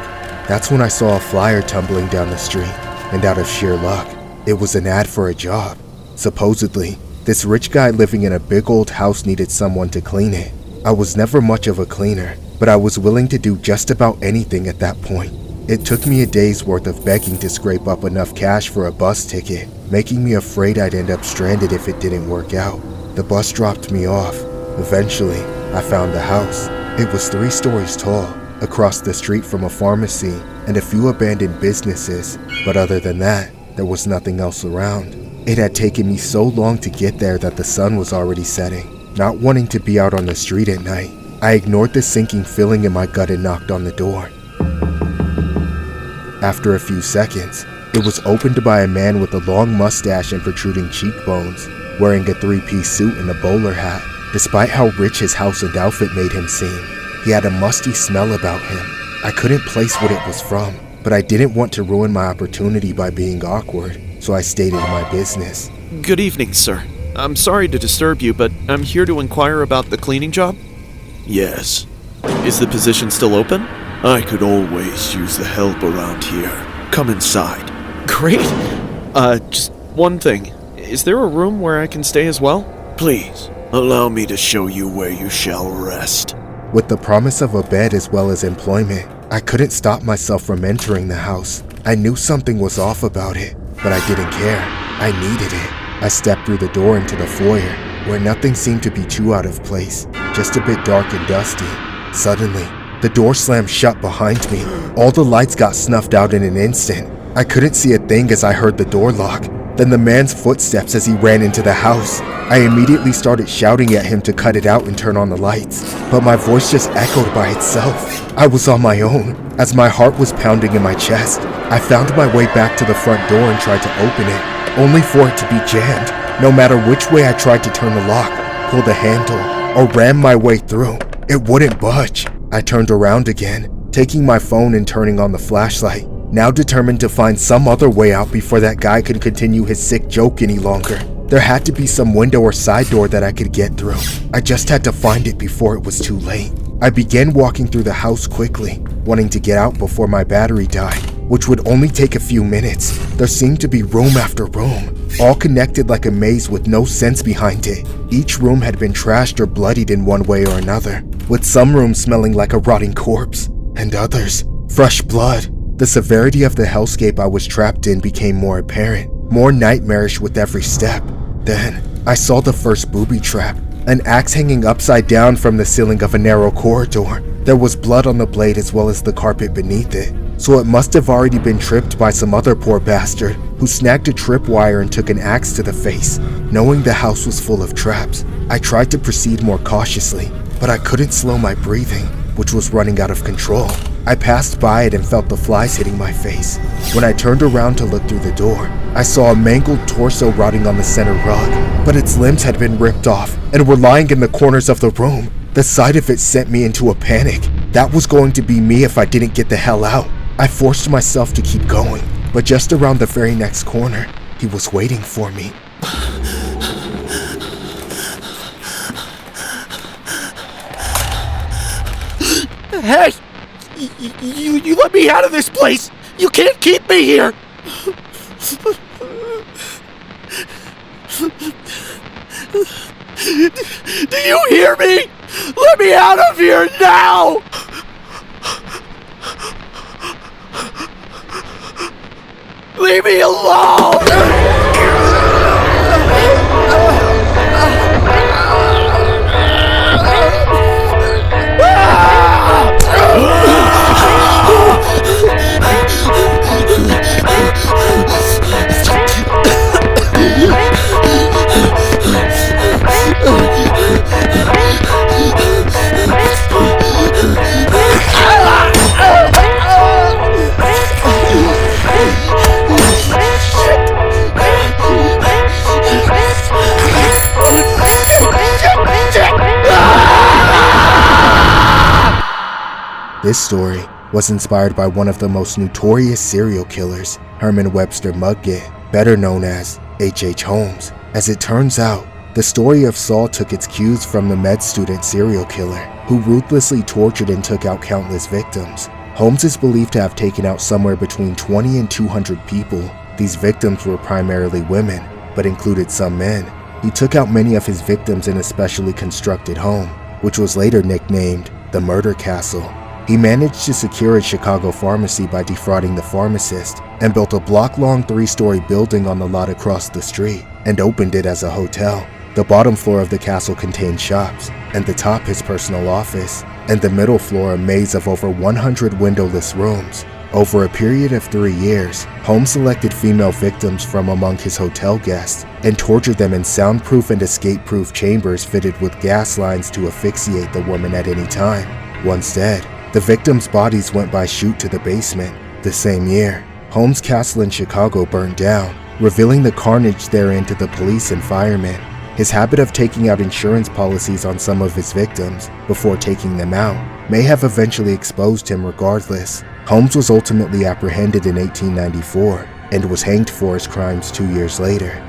That's when I saw a flyer tumbling down the street, and out of sheer luck, it was an ad for a job. Supposedly, this rich guy living in a big old house needed someone to clean it. I was never much of a cleaner, but I was willing to do just about anything at that point. It took me a day's worth of begging to scrape up enough cash for a bus ticket, making me afraid I'd end up stranded if it didn't work out. The bus dropped me off. Eventually, I found the house. It was 3 stories tall, across the street from a pharmacy and a few abandoned businesses, but other than that, there was nothing else around. It had taken me so long to get there that the sun was already setting. Not wanting to be out on the street at night, I ignored the sinking feeling in my gut and knocked on the door. After a few seconds, it was opened by a man with a long mustache and protruding cheekbones, wearing a 3-piece suit and a bowler hat. Despite how rich his house and outfit made him seem, he had a musty smell about him. I couldn't place what it was from, but I didn't want to ruin my opportunity by being awkward, so I stated my business. Good evening, sir. I'm sorry to disturb you, but I'm here to inquire about the cleaning job. Yes. Is the position still open? I could always use the help around here. Come inside. Great. Just one thing. Is there a room where I can stay as well? Please, allow me to show you where you shall rest. With the promise of a bed as well as employment, I couldn't stop myself from entering the house. I knew something was off about it, but I didn't care. I needed it. I stepped through the door into the foyer, where nothing seemed to be too out of place, just a bit dark and dusty. Suddenly, the door slammed shut behind me. All the lights got snuffed out in an instant. I couldn't see a thing as I heard the door lock, then the man's footsteps as he ran into the house. I immediately started shouting at him to cut it out and turn on the lights, but my voice just echoed by itself. I was on my own. As my heart was pounding in my chest, I found my way back to the front door and tried to open it, only for it to be jammed. No matter which way I tried to turn the lock, pull the handle, or ram my way through, it wouldn't budge. I turned around again, taking my phone and turning on the flashlight, now determined to find some other way out before that guy could continue his sick joke any longer. There had to be some window or side door that I could get through. I just had to find it before it was too late. I began walking through the house quickly, wanting to get out before my battery died, which would only take a few minutes. There seemed to be room after room, all connected like a maze with no sense behind it. Each room had been trashed or bloodied in one way or another, with some rooms smelling like a rotting corpse, and others, fresh blood. The severity of the hellscape I was trapped in became more apparent, more nightmarish with every step. Then, I saw the first booby trap, an axe hanging upside down from the ceiling of a narrow corridor. There was blood on the blade as well as the carpet beneath it, so it must have already been tripped by some other poor bastard who snagged a tripwire and took an axe to the face. Knowing the house was full of traps, I tried to proceed more cautiously, but I couldn't slow my breathing, which was running out of control. I passed by it and felt the flies hitting my face. When I turned around to look through the door, I saw a mangled torso rotting on the center rug, but its limbs had been ripped off and were lying in the corners of the room. The sight of it sent me into a panic. That was going to be me if I didn't get the hell out. I forced myself to keep going, but just around the very next corner, he was waiting for me. Hey! You let me out of this place! You can't keep me here! Do you hear me? Let me out of here now! Leave me alone! This story was inspired by one of the most notorious serial killers, Herman Webster Mudgett, better known as H.H. Holmes. As it turns out, the story of Saul took its cues from the med student serial killer, who ruthlessly tortured and took out countless victims. Holmes is believed to have taken out somewhere between 20 and 200 people. These victims were primarily women, but included some men. He took out many of his victims in a specially constructed home, which was later nicknamed the Murder Castle. He managed to secure a Chicago pharmacy by defrauding the pharmacist and built a block-long 3-story building on the lot across the street and opened it as a hotel. The bottom floor of the castle contained shops, and the top his personal office, and the middle floor a maze of over 100 windowless rooms. Over a period of 3 years, Holmes selected female victims from among his hotel guests and tortured them in soundproof and escape-proof chambers fitted with gas lines to asphyxiate the woman at any time. Once dead, the victims' bodies went by chute to the basement. The same year, Holmes' castle in Chicago burned down, revealing the carnage therein to the police and firemen. His habit of taking out insurance policies on some of his victims before taking them out may have eventually exposed him regardless. Holmes was ultimately apprehended in 1894 and was hanged for his crimes 2 years later.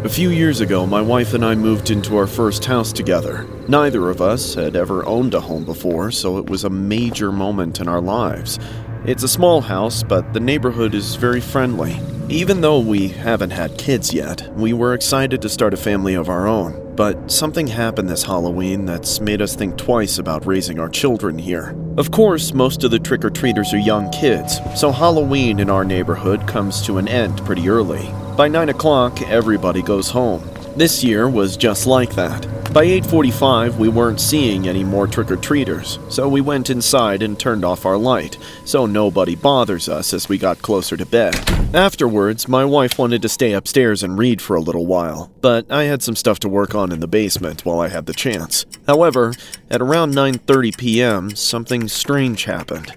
A few years ago, my wife and I moved into our first house together. Neither of us had ever owned a home before, so it was a major moment in our lives. It's a small house, but the neighborhood is very friendly. Even though we haven't had kids yet, we were excited to start a family of our own. But something happened this Halloween that's made us think twice about raising our children here. Of course, most of the trick-or-treaters are young kids, so Halloween in our neighborhood comes to an end pretty early. By 9 o'clock, everybody goes home. This year was just like that. By 8:45, we weren't seeing any more trick-or-treaters, so we went inside and turned off our light, so nobody bothers us as we got closer to bed. Afterwards, my wife wanted to stay upstairs and read for a little while, but I had some stuff to work on in the basement while I had the chance. However, at around 9:30 p.m., something strange happened.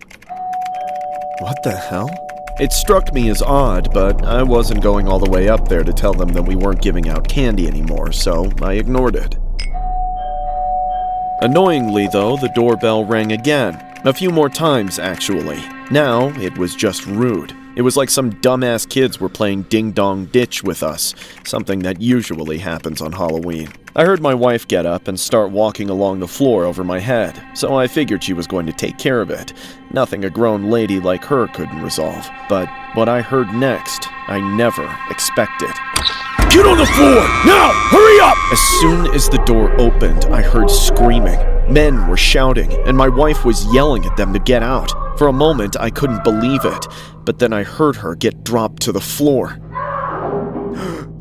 What the hell? It struck me as odd, but I wasn't going all the way up there to tell them that we weren't giving out candy anymore, so I ignored it. Annoyingly, though, the doorbell rang again. A few more times, actually. Now, it was just rude. It was like some dumbass kids were playing ding-dong ditch with us, something that usually happens on Halloween. I heard my wife get up and start walking along the floor over my head, so I figured she was going to take care of it. Nothing a grown lady like her couldn't resolve. But what I heard next, I never expected. Get on the floor! Now! Hurry up! As soon as the door opened, I heard screaming. Men were shouting, and my wife was yelling at them to get out. For a moment, I couldn't believe it, but then I heard her get dropped to the floor.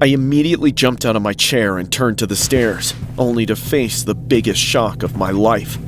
I immediately jumped out of my chair and turned to the stairs, only to face the biggest shock of my life.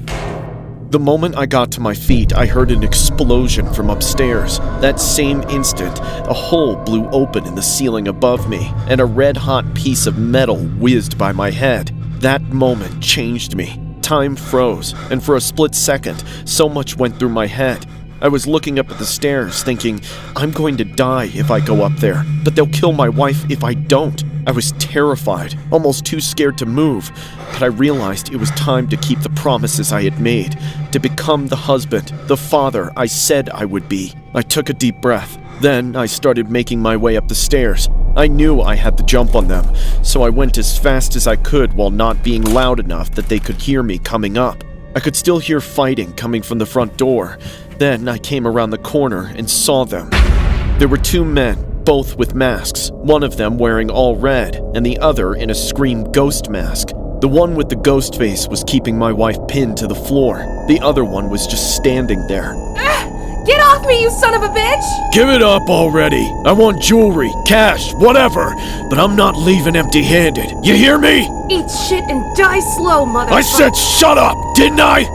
The moment I got to my feet, I heard an explosion from upstairs. That same instant, a hole blew open in the ceiling above me, and a red-hot piece of metal whizzed by my head. That moment changed me. Time froze, and for a split second, so much went through my head. I was looking up at the stairs, thinking, I'm going to die if I go up there, but they'll kill my wife if I don't. I was terrified, almost too scared to move, but I realized it was time to keep the promises I had made, to become the husband, the father I said I would be. I took a deep breath. Then I started making my way up the stairs. I knew I had to jump on them, so I went as fast as I could while not being loud enough that they could hear me coming up. I could still hear fighting coming from the front door. Then I came around the corner and saw them. There were two men, both with masks, one of them wearing all red, and the other in a Scream ghost mask. The one with the ghost face was keeping my wife pinned to the floor. The other one was just standing there. Get off me, you son of a bitch! Give it up already. I want jewelry, cash, whatever, but I'm not leaving empty-handed. You hear me? Eat shit and die slow, motherfucker! I said shut up, didn't I?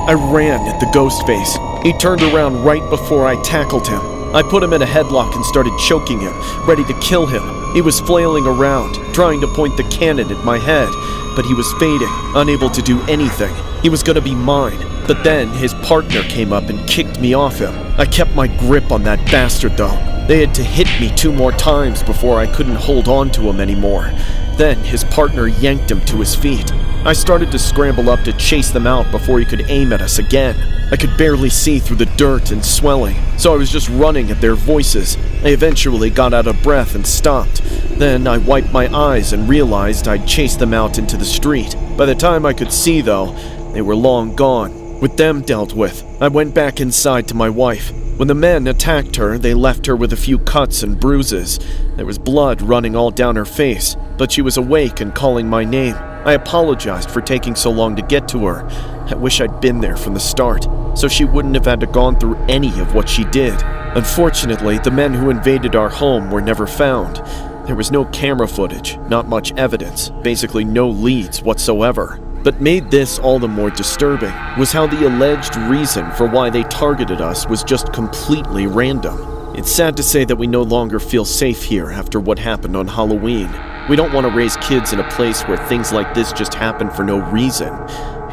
I ran at the ghost face. He turned around right before I tackled him. I put him in a headlock and started choking him, ready to kill him. He was flailing around, trying to point the cannon at my head, but he was fading, unable to do anything. He was gonna be mine. But then his partner came up and kicked me off him. I kept my grip on that bastard though. They had to hit me 2 more times before I couldn't hold on to him anymore. Then his partner yanked him to his feet. I started to scramble up to chase them out before he could aim at us again. I could barely see through the dirt and swelling, so I was just running at their voices. I eventually got out of breath and stopped. Then I wiped my eyes and realized I'd chased them out into the street. By the time I could see though, they were long gone. With them dealt with, I went back inside to my wife. When the men attacked her, they left her with a few cuts and bruises. There was blood running all down her face, but she was awake and calling my name. I apologized for taking so long to get to her. I wish I'd been there from the start, so she wouldn't have had to gone through any of what she did. Unfortunately, the men who invaded our home were never found. There was no camera footage, not much evidence, basically no leads whatsoever. But made this all the more disturbing was how the alleged reason for why they targeted us was just completely random. It's sad to say that we no longer feel safe here after what happened on Halloween. We don't want to raise kids in a place where things like this just happen for no reason.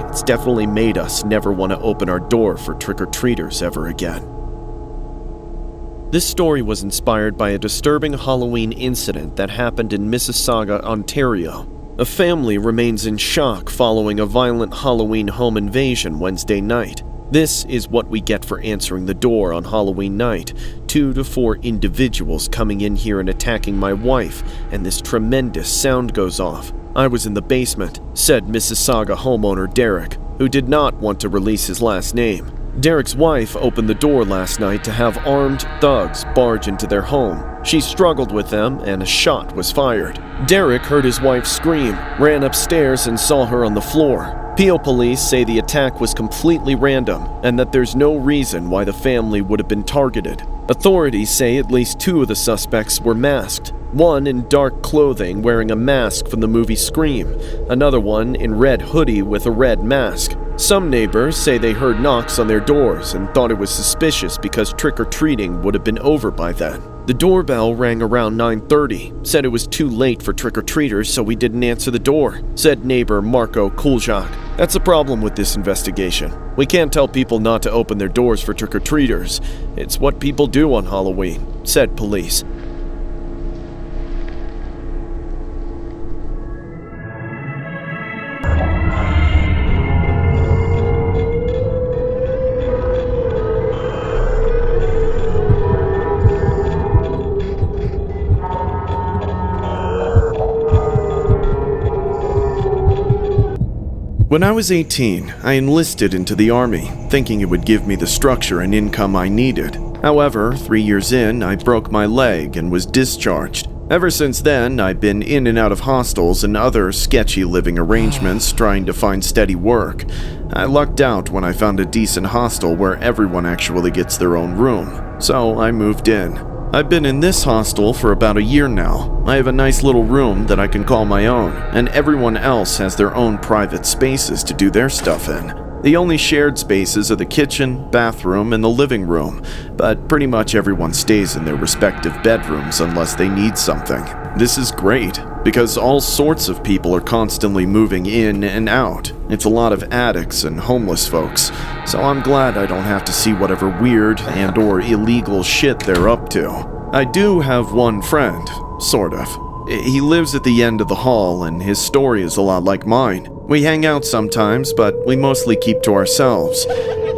It's definitely made us never want to open our door for trick-or-treaters ever again. This story was inspired by a disturbing Halloween incident that happened in Mississauga, Ontario. A family remains in shock following a violent Halloween home invasion Wednesday night. This is what we get for answering the door on Halloween night. 2 to 4 individuals coming in here and attacking my wife, and this tremendous sound goes off. I was in the basement, said Mississauga homeowner Derek, who did not want to release his last name. Derek's wife opened the door last night to have armed thugs barge into their home. She struggled with them and a shot was fired. Derek heard his wife scream, ran upstairs and saw her on the floor. Peel police say the attack was completely random and that there's no reason why the family would have been targeted. Authorities say at least 2 of the suspects were masked. One in dark clothing wearing a mask from the movie Scream, another one in red hoodie with a red mask. Some neighbors say they heard knocks on their doors and thought it was suspicious because trick-or-treating would have been over by then. The doorbell rang around 9:30, said it was too late for trick-or-treaters so we didn't answer the door, said neighbor Marco Kuljak. That's a problem with this investigation. We can't tell people not to open their doors for trick-or-treaters. It's what people do on Halloween, said police. When I was 18, I enlisted into the Army, thinking it would give me the structure and income I needed. However, 3 years in, I broke my leg and was discharged. Ever since then, I've been in and out of hostels and other sketchy living arrangements trying to find steady work. I lucked out when I found a decent hostel where everyone actually gets their own room, so I moved in. I've been in this hostel for about a year now. I have a nice little room that I can call my own, and everyone else has their own private spaces to do their stuff in. The only shared spaces are the kitchen, bathroom, and the living room, but pretty much everyone stays in their respective bedrooms unless they need something. This is great, because all sorts of people are constantly moving in and out. It's a lot of addicts and homeless folks, so I'm glad I don't have to see whatever weird and/or illegal shit they're up to. I do have one friend, sort of. He lives at the end of the hall, and his story is a lot like mine. We hang out sometimes, but we mostly keep to ourselves.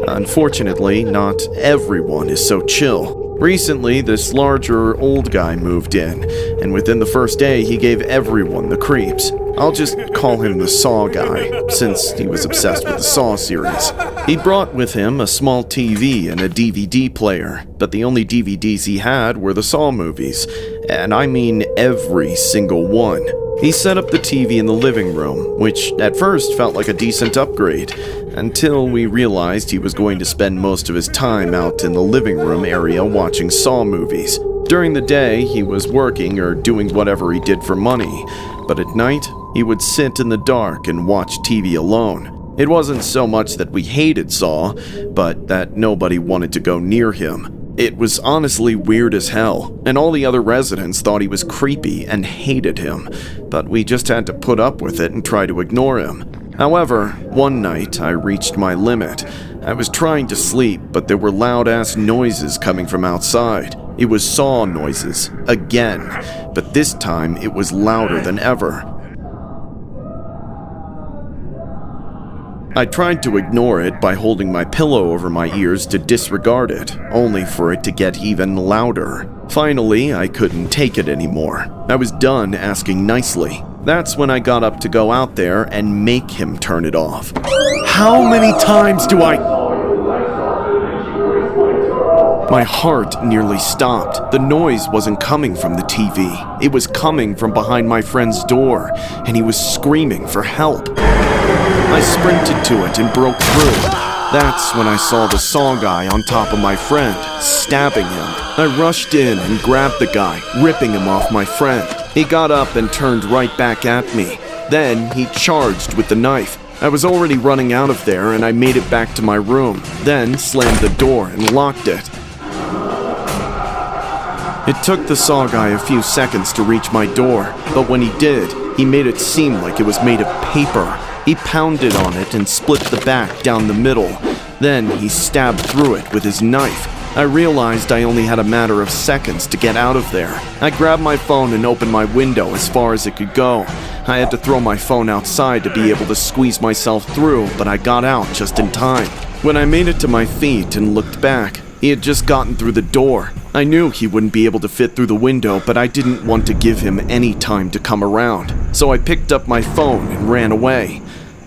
Unfortunately, not everyone is so chill. Recently, this larger old guy moved in, and within the first day, he gave everyone the creeps. I'll just call him the Saw guy, since he was obsessed with the Saw series. He brought with him a small TV and a DVD player, but the only DVDs he had were the Saw movies, and I mean every single one. He set up the TV in the living room, which at first felt like a decent upgrade, until we realized he was going to spend most of his time out in the living room area watching Saw movies. During the day, he was working or doing whatever he did for money, but at night, he would sit in the dark and watch TV alone. It wasn't so much that we hated Saw, but that nobody wanted to go near him. It was honestly weird as hell, and all the other residents thought he was creepy and hated him, but we just had to put up with it and try to ignore him. However, one night I reached my limit. I was trying to sleep, but there were loud-ass noises coming from outside. It was Saw noises, again, but this time it was louder than ever. I tried to ignore it by holding my pillow over my ears to disregard it, only for it to get even louder. Finally, I couldn't take it anymore. I was done asking nicely. That's when I got up to go out there and make him turn it off. How many times do My heart nearly stopped. The noise wasn't coming from the TV. It was coming from behind my friend's door, and he was screaming for help. I sprinted to it and broke through. That's when I saw the Saw guy on top of my friend, stabbing him. I rushed in and grabbed the guy, ripping him off my friend. He got up and turned right back at me. Then he charged with the knife. I was already running out of there and I made it back to my room, then slammed the door and locked it. It took the saw guy a few seconds to reach my door, but when he did, he made it seem like it was made of paper. He pounded on it and split the back down the middle. Then he stabbed through it with his knife. I realized I only had a matter of seconds to get out of there. I grabbed my phone and opened my window as far as it could go. I had to throw my phone outside to be able to squeeze myself through, but I got out just in time. When I made it to my feet and looked back, he had just gotten through the door. I knew he wouldn't be able to fit through the window, but I didn't want to give him any time to come around. So I picked up my phone and ran away.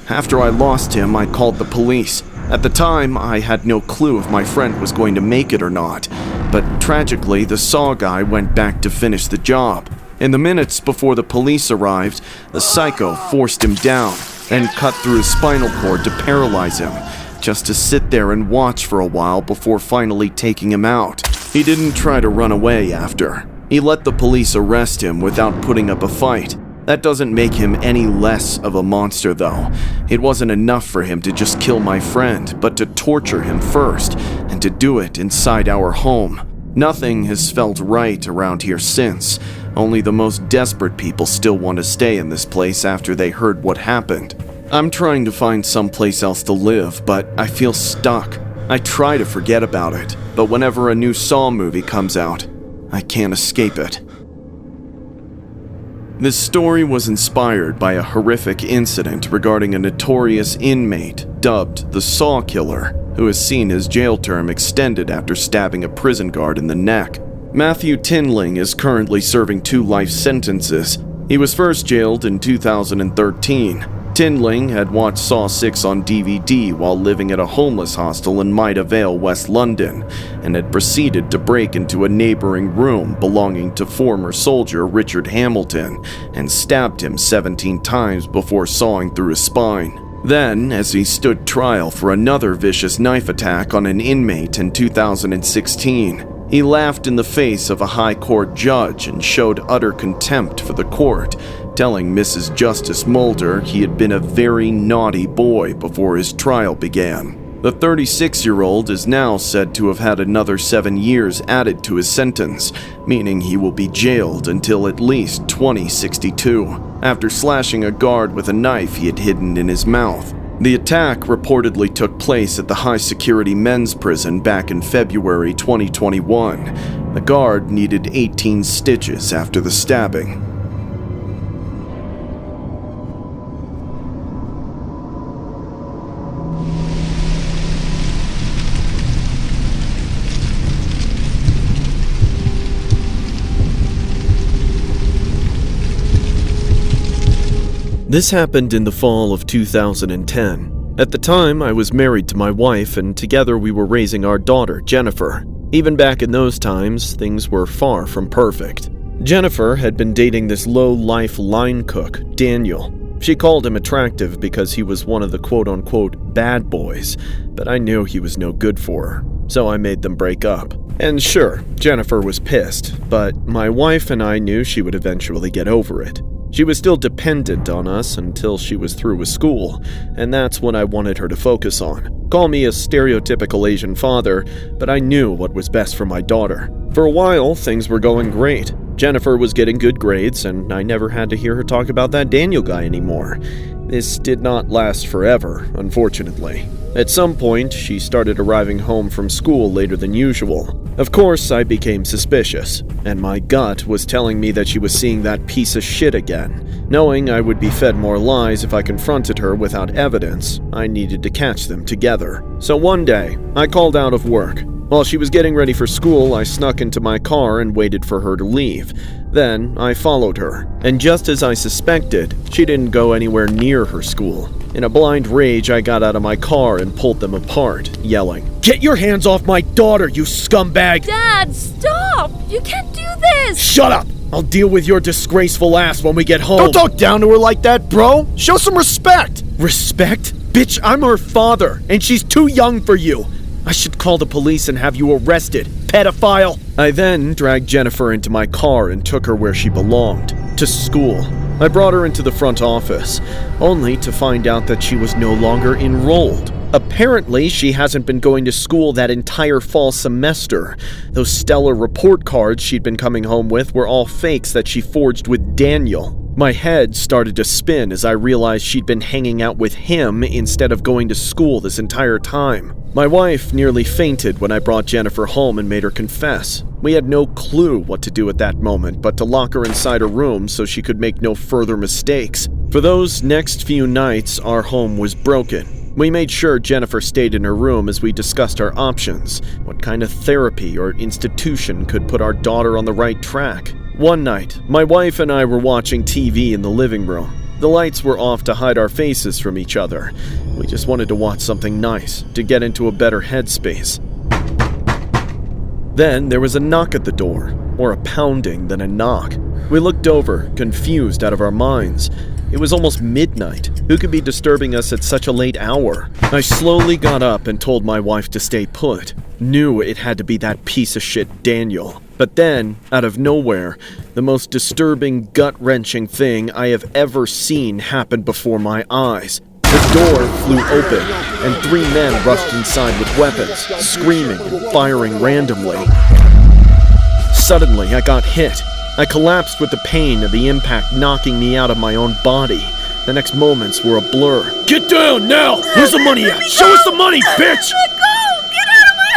After I lost him, I called the police. At the time, I had no clue if my friend was going to make it or not, but tragically, the saw guy went back to finish the job. In the minutes before the police arrived, the psycho forced him down and cut through his spinal cord to paralyze him, just to sit there and watch for a while before finally taking him out. He didn't try to run away after. He let the police arrest him without putting up a fight. That doesn't make him any less of a monster, though. It wasn't enough for him to just kill my friend, but to torture him first, and to do it inside our home. Nothing has felt right around here since. Only the most desperate people still want to stay in this place after they heard what happened. I'm trying to find someplace else to live, but I feel stuck. I try to forget about it, but whenever a new Saw movie comes out, I can't escape it. This story was inspired by a horrific incident regarding a notorious inmate dubbed the Saw Killer, who has seen his jail term extended after stabbing a prison guard in the neck. Matthew Tinling is currently serving 2 life sentences. He was first jailed in 2013. Tinling had watched Saw 6 on DVD while living at a homeless hostel in Maida Vale, West London, and had proceeded to break into a neighboring room belonging to former soldier Richard Hamilton and stabbed him 17 times before sawing through his spine. Then, as he stood trial for another vicious knife attack on an inmate in 2016, he laughed in the face of a high court judge and showed utter contempt for the court, telling Mrs. Justice Mulder he had been a very naughty boy before his trial began. The 36-year-old is now said to have had another 7 years added to his sentence, meaning he will be jailed until at least 2062, after slashing a guard with a knife he had hidden in his mouth. The attack reportedly took place at the high-security men's prison back in February 2021. The guard needed 18 stitches after the stabbing. This happened in the fall of 2010. At the time, I was married to my wife, and together we were raising our daughter, Jennifer. Even back in those times, things were far from perfect. Jennifer had been dating this low-life line cook, Daniel. She called him attractive because he was one of the quote-unquote bad boys, but I knew he was no good for her, so I made them break up. And sure, Jennifer was pissed, but my wife and I knew she would eventually get over it. She was still dependent on us until she was through with school, and that's what I wanted her to focus on. Call me a stereotypical Asian father, but I knew what was best for my daughter. For a while, things were going great. Jennifer was getting good grades, and I never had to hear her talk about that Daniel guy anymore. This did not last forever, unfortunately. At some point, she started arriving home from school later than usual. Of course, I became suspicious, and my gut was telling me that she was seeing that piece of shit again. Knowing I would be fed more lies if I confronted her without evidence, I needed to catch them together. So one day, I called out of work. While she was getting ready for school, I snuck into my car and waited for her to leave. Then, I followed her, and just as I suspected, she didn't go anywhere near her school. In a blind rage, I got out of my car and pulled them apart, yelling, "Get your hands off my daughter, you scumbag!" Dad, stop! You can't do this! Shut up! I'll deal with your disgraceful ass when we get home. Don't talk down to her like that, bro! Show some respect! Respect? Bitch, I'm her father, and she's too young for you! I should call the police and have you arrested, pedophile! I then dragged Jennifer into my car and took her where she belonged, to school. I brought her into the front office, only to find out that she was no longer enrolled. Apparently, she hasn't been going to school that entire fall semester. Those stellar report cards she'd been coming home with were all fakes that she forged with Daniel. My head started to spin as I realized she'd been hanging out with him instead of going to school this entire time. My wife nearly fainted when I brought Jennifer home and made her confess. We had no clue what to do at that moment but to lock her inside her room so she could make no further mistakes. For those next few nights, our home was broken. We made sure Jennifer stayed in her room as we discussed our options. What kind of therapy or institution could put our daughter on the right track? One night, my wife and I were watching TV in the living room. The lights were off to hide our faces from each other. We just wanted to watch something nice, to get into a better headspace. Then there was a knock at the door, more a pounding than a knock. We looked over, confused out of our minds. It was almost midnight. Who could be disturbing us at such a late hour? I slowly got up and told my wife to stay put. Knew it had to be that piece of shit Daniel. But then, out of nowhere, the most disturbing, gut-wrenching thing I have ever seen happened before my eyes. The door flew open, and 3 men rushed inside with weapons, screaming and firing randomly. Suddenly, I got hit. I collapsed with the pain of the impact knocking me out of my own body. The next moments were a blur. Get down now! Where's the money at? Show us the money, bitch! Let go! Get out of my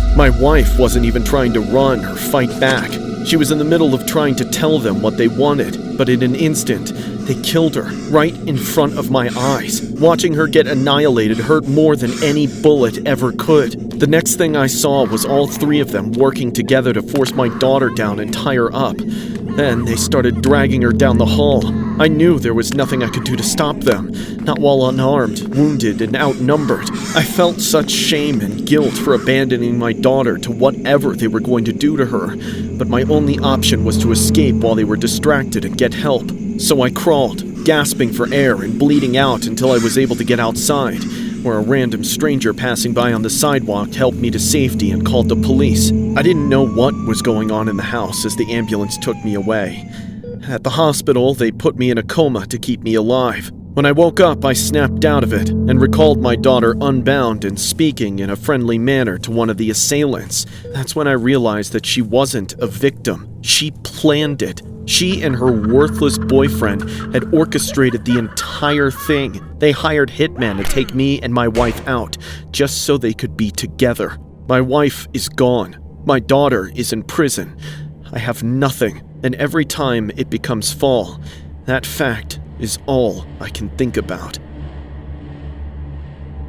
house! My wife wasn't even trying to run or fight back. She was in the middle of trying to tell them what they wanted, but in an instant, they killed her right in front of my eyes. Watching her get annihilated hurt more than any bullet ever could. The next thing I saw was all 3 of them working together to force my daughter down and tie her up. Then they started dragging her down the hall. I knew there was nothing I could do to stop them, not while unarmed, wounded, and outnumbered. I felt such shame and guilt for abandoning my daughter to whatever they were going to do to her, but my only option was to escape while they were distracted and get help. So I crawled, gasping for air and bleeding out until I was able to get outside, where a random stranger passing by on the sidewalk helped me to safety and called the police. I didn't know what was going on in the house as the ambulance took me away. At the hospital, they put me in a coma to keep me alive. When I woke up, I snapped out of it and recalled my daughter unbound and speaking in a friendly manner to one of the assailants. That's when I realized that she wasn't a victim. She planned it. She and her worthless boyfriend had orchestrated the entire thing. They hired hitmen to take me and my wife out, just so they could be together. My wife is gone. My daughter is in prison. I have nothing, and every time it becomes fall, that fact is all I can think about.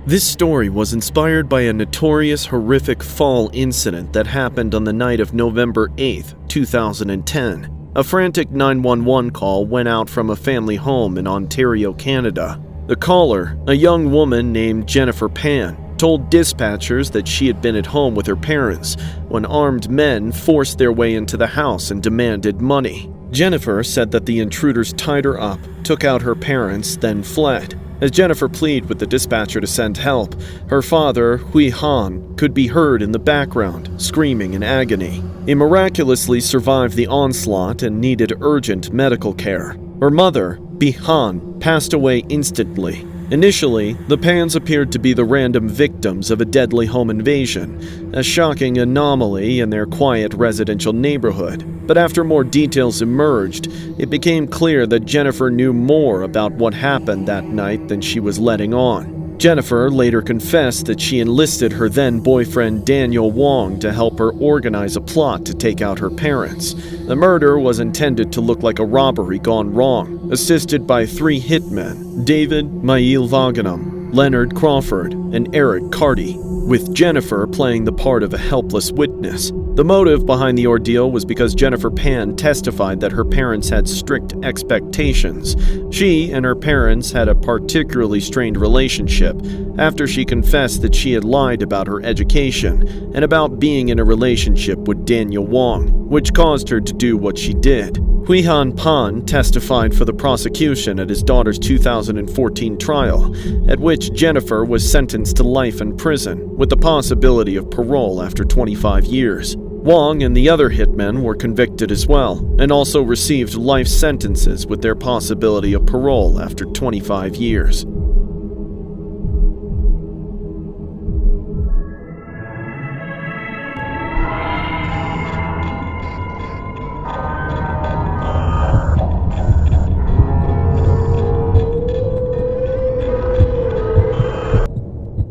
This story was inspired by a notorious horrific fall incident that happened on the night of November 8th, 2010. A frantic 911 call went out from a family home in Ontario, Canada. The caller, a young woman named Jennifer Pan, told dispatchers that she had been at home with her parents when armed men forced their way into the house and demanded money. Jennifer said that the intruders tied her up, took out her parents, then fled. As Jennifer pleaded with the dispatcher to send help, her father, Hui Han, could be heard in the background, screaming in agony. He miraculously survived the onslaught and needed urgent medical care. Her mother, Bi Han, passed away instantly. Initially, the Pans appeared to be the random victims of a deadly home invasion, a shocking anomaly in their quiet residential neighborhood. But after more details emerged, it became clear that Jennifer knew more about what happened that night than she was letting on. Jennifer later confessed that she enlisted her then-boyfriend Daniel Wong to help her organize a plot to take out her parents. The murder was intended to look like a robbery gone wrong, assisted by 3 hitmen, David Myuu Vaganam, Leonard Crawford, and Eric Carty, with Jennifer playing the part of a helpless witness. The motive behind the ordeal was because Jennifer Pan testified that her parents had strict expectations. She and her parents had a particularly strained relationship after she confessed that she had lied about her education and about being in a relationship with Daniel Wong, which caused her to do what she did. Hui Han Pan testified for the prosecution at his daughter's 2014 trial, at which Jennifer was sentenced to life in prison, with the possibility of parole after 25 years. Wong and the other hitmen were convicted as well, and also received life sentences with their possibility of parole after 25 years.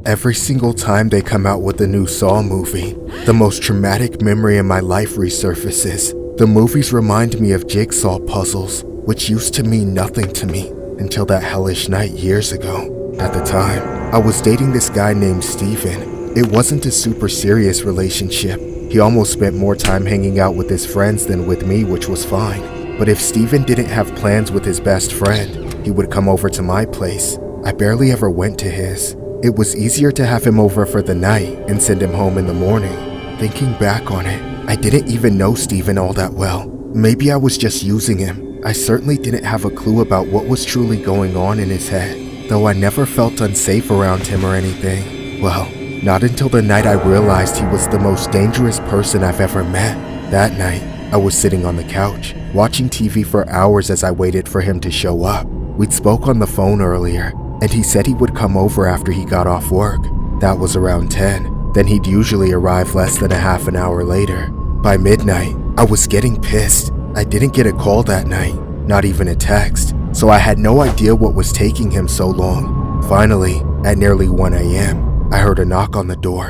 Every single time they come out with a new Saw movie, the most traumatic memory in my life resurfaces. The movies remind me of jigsaw puzzles, which used to mean nothing to me until that hellish night years ago. At the time, I was dating this guy named Steven. It wasn't a super serious relationship. He almost spent more time hanging out with his friends than with me, which was fine. But if Steven didn't have plans with his best friend, he would come over to my place. I barely ever went to his. It was easier to have him over for the night and send him home in the morning. Thinking back on it, I didn't even know Steven all that well. Maybe I was just using him. I certainly didn't have a clue about what was truly going on in his head, though I never felt unsafe around him or anything. Well, not until the night I realized he was the most dangerous person I've ever met. That night, I was sitting on the couch, watching TV for hours as I waited for him to show up. We'd spoke on the phone earlier, and he said he would come over after he got off work. That was around 10. Then he'd usually arrive less than a half an hour later. By midnight, I was getting pissed. I didn't get a call that night, not even a text, so I had no idea what was taking him so long. Finally, at nearly 1 a.m., I heard a knock on the door.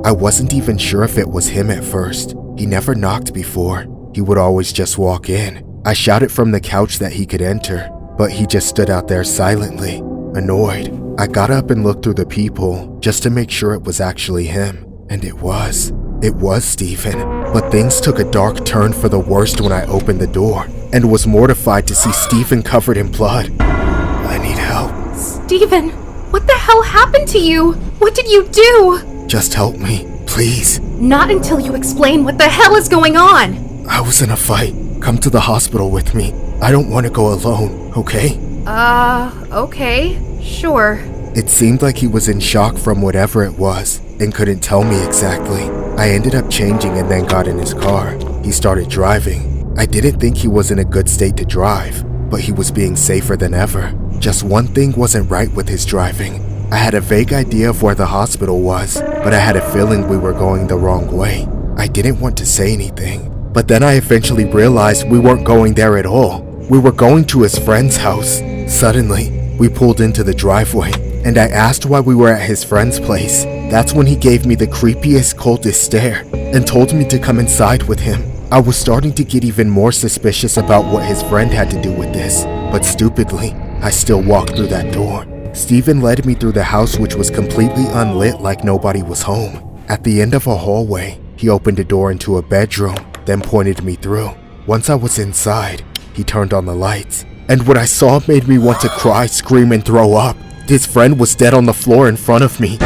I wasn't even sure if it was him at first. He never knocked before. He would always just walk in. I shouted from the couch that he could enter, but he just stood out there silently, annoyed. I got up and looked through the peephole just to make sure it was actually him, and it was. It was Steven, but things took a dark turn for the worst when I opened the door and was mortified to see Steven covered in blood. I need help. Steven, what the hell happened to you? What did you do? Just help me, please. Not until you explain what the hell is going on. I was in a fight. Come to the hospital with me. I don't want to go alone, okay? Okay, sure. It seemed like he was in shock from whatever it was and couldn't tell me exactly. I ended up changing and then got in his car. He started driving. I didn't think he was in a good state to drive, but he was being safer than ever. Just one thing wasn't right with his driving. I had a vague idea of where the hospital was, but I had a feeling we were going the wrong way. I didn't want to say anything, but then I eventually realized we weren't going there at all. We were going to his friend's house. Suddenly, we pulled into the driveway, and I asked why we were at his friend's place. That's when he gave me the creepiest, coldest stare and told me to come inside with him. I was starting to get even more suspicious about what his friend had to do with this, but stupidly, I still walked through that door. Steven led me through the house, which was completely unlit like nobody was home. At the end of a hallway, he opened a door into a bedroom, then pointed me through. Once I was inside, he turned on the lights, and what I saw made me want to cry, scream, and throw up. His friend was dead on the floor in front of me.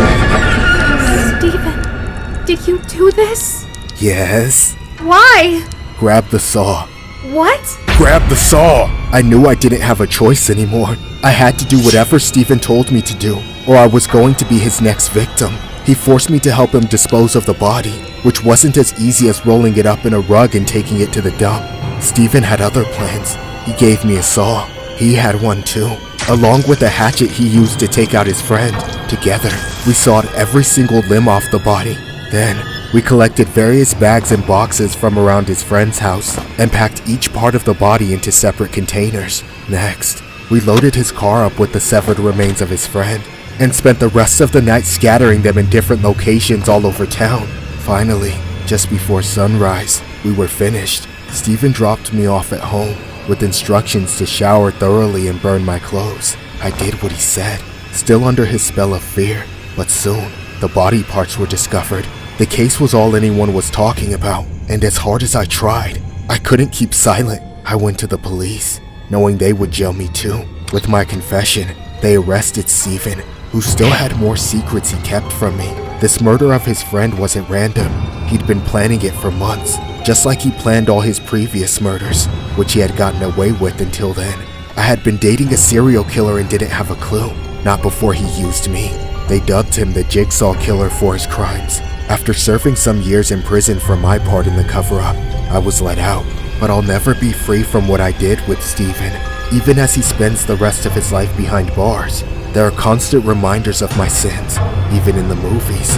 Steven, did you do this? Yes. Why? Grab the saw. What? Grab the saw! I knew I didn't have a choice anymore. I had to do whatever Steven told me to do, or I was going to be his next victim. He forced me to help him dispose of the body, which wasn't as easy as rolling it up in a rug and taking it to the dump. Steven had other plans. He gave me a saw. He had one too, along with a hatchet he used to take out his friend. Together, we sawed every single limb off the body. Then, we collected various bags and boxes from around his friend's house and packed each part of the body into separate containers. Next, we loaded his car up with the severed remains of his friend and spent the rest of the night scattering them in different locations all over town. Finally, just before sunrise, we were finished. Steven dropped me off at home with instructions to shower thoroughly and burn my clothes. I did what he said, still under his spell of fear, but soon, the body parts were discovered. The case was all anyone was talking about, and as hard as I tried, I couldn't keep silent. I went to the police, knowing they would jail me too. With my confession, they arrested Steven, who still had more secrets he kept from me. This murder of his friend wasn't random. He'd been planning it for months, just like he planned all his previous murders, which he had gotten away with until then. I had been dating a serial killer and didn't have a clue, not before he used me. They dubbed him the Jigsaw Killer for his crimes. After serving some years in prison for my part in the cover-up, I was let out, but I'll never be free from what I did with Steven. Even as he spends the rest of his life behind bars, there are constant reminders of my sins, even in the movies.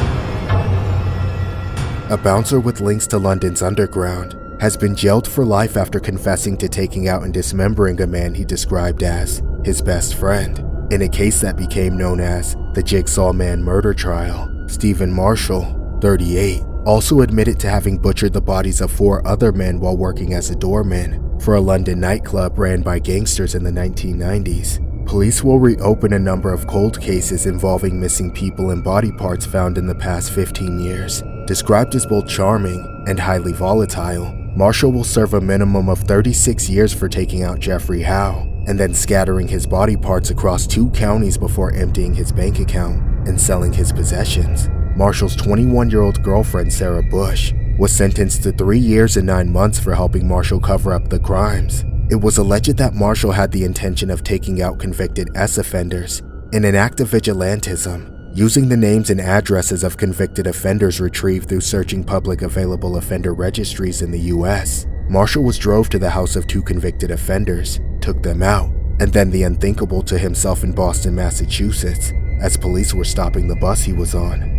A bouncer with links to London's underground has been jailed for life after confessing to taking out and dismembering a man he described as his best friend. In a case that became known as the Jigsaw Man murder trial, Stephen Marshall, 38, also admitted to having butchered the bodies of 4 other men while working as a doorman for a London nightclub ran by gangsters in the 1990s. Police will reopen a number of cold cases involving missing people and body parts found in the past 15 years. Described as both charming and highly volatile, Marshall will serve a minimum of 36 years for taking out Jeffrey Howe and then scattering his body parts across 2 counties before emptying his bank account and selling his possessions. Marshall's 21-year-old girlfriend, Sarah Bush, was sentenced to 3 years and 9 months for helping Marshall cover up the crimes. It was alleged that Marshall had the intention of taking out convicted S offenders in an act of vigilantism, using the names and addresses of convicted offenders retrieved through searching public available offender registries in the US. Marshall was drove to the house of 2 convicted offenders, took them out, and then the unthinkable to himself in Boston, Massachusetts, as police were stopping the bus he was on.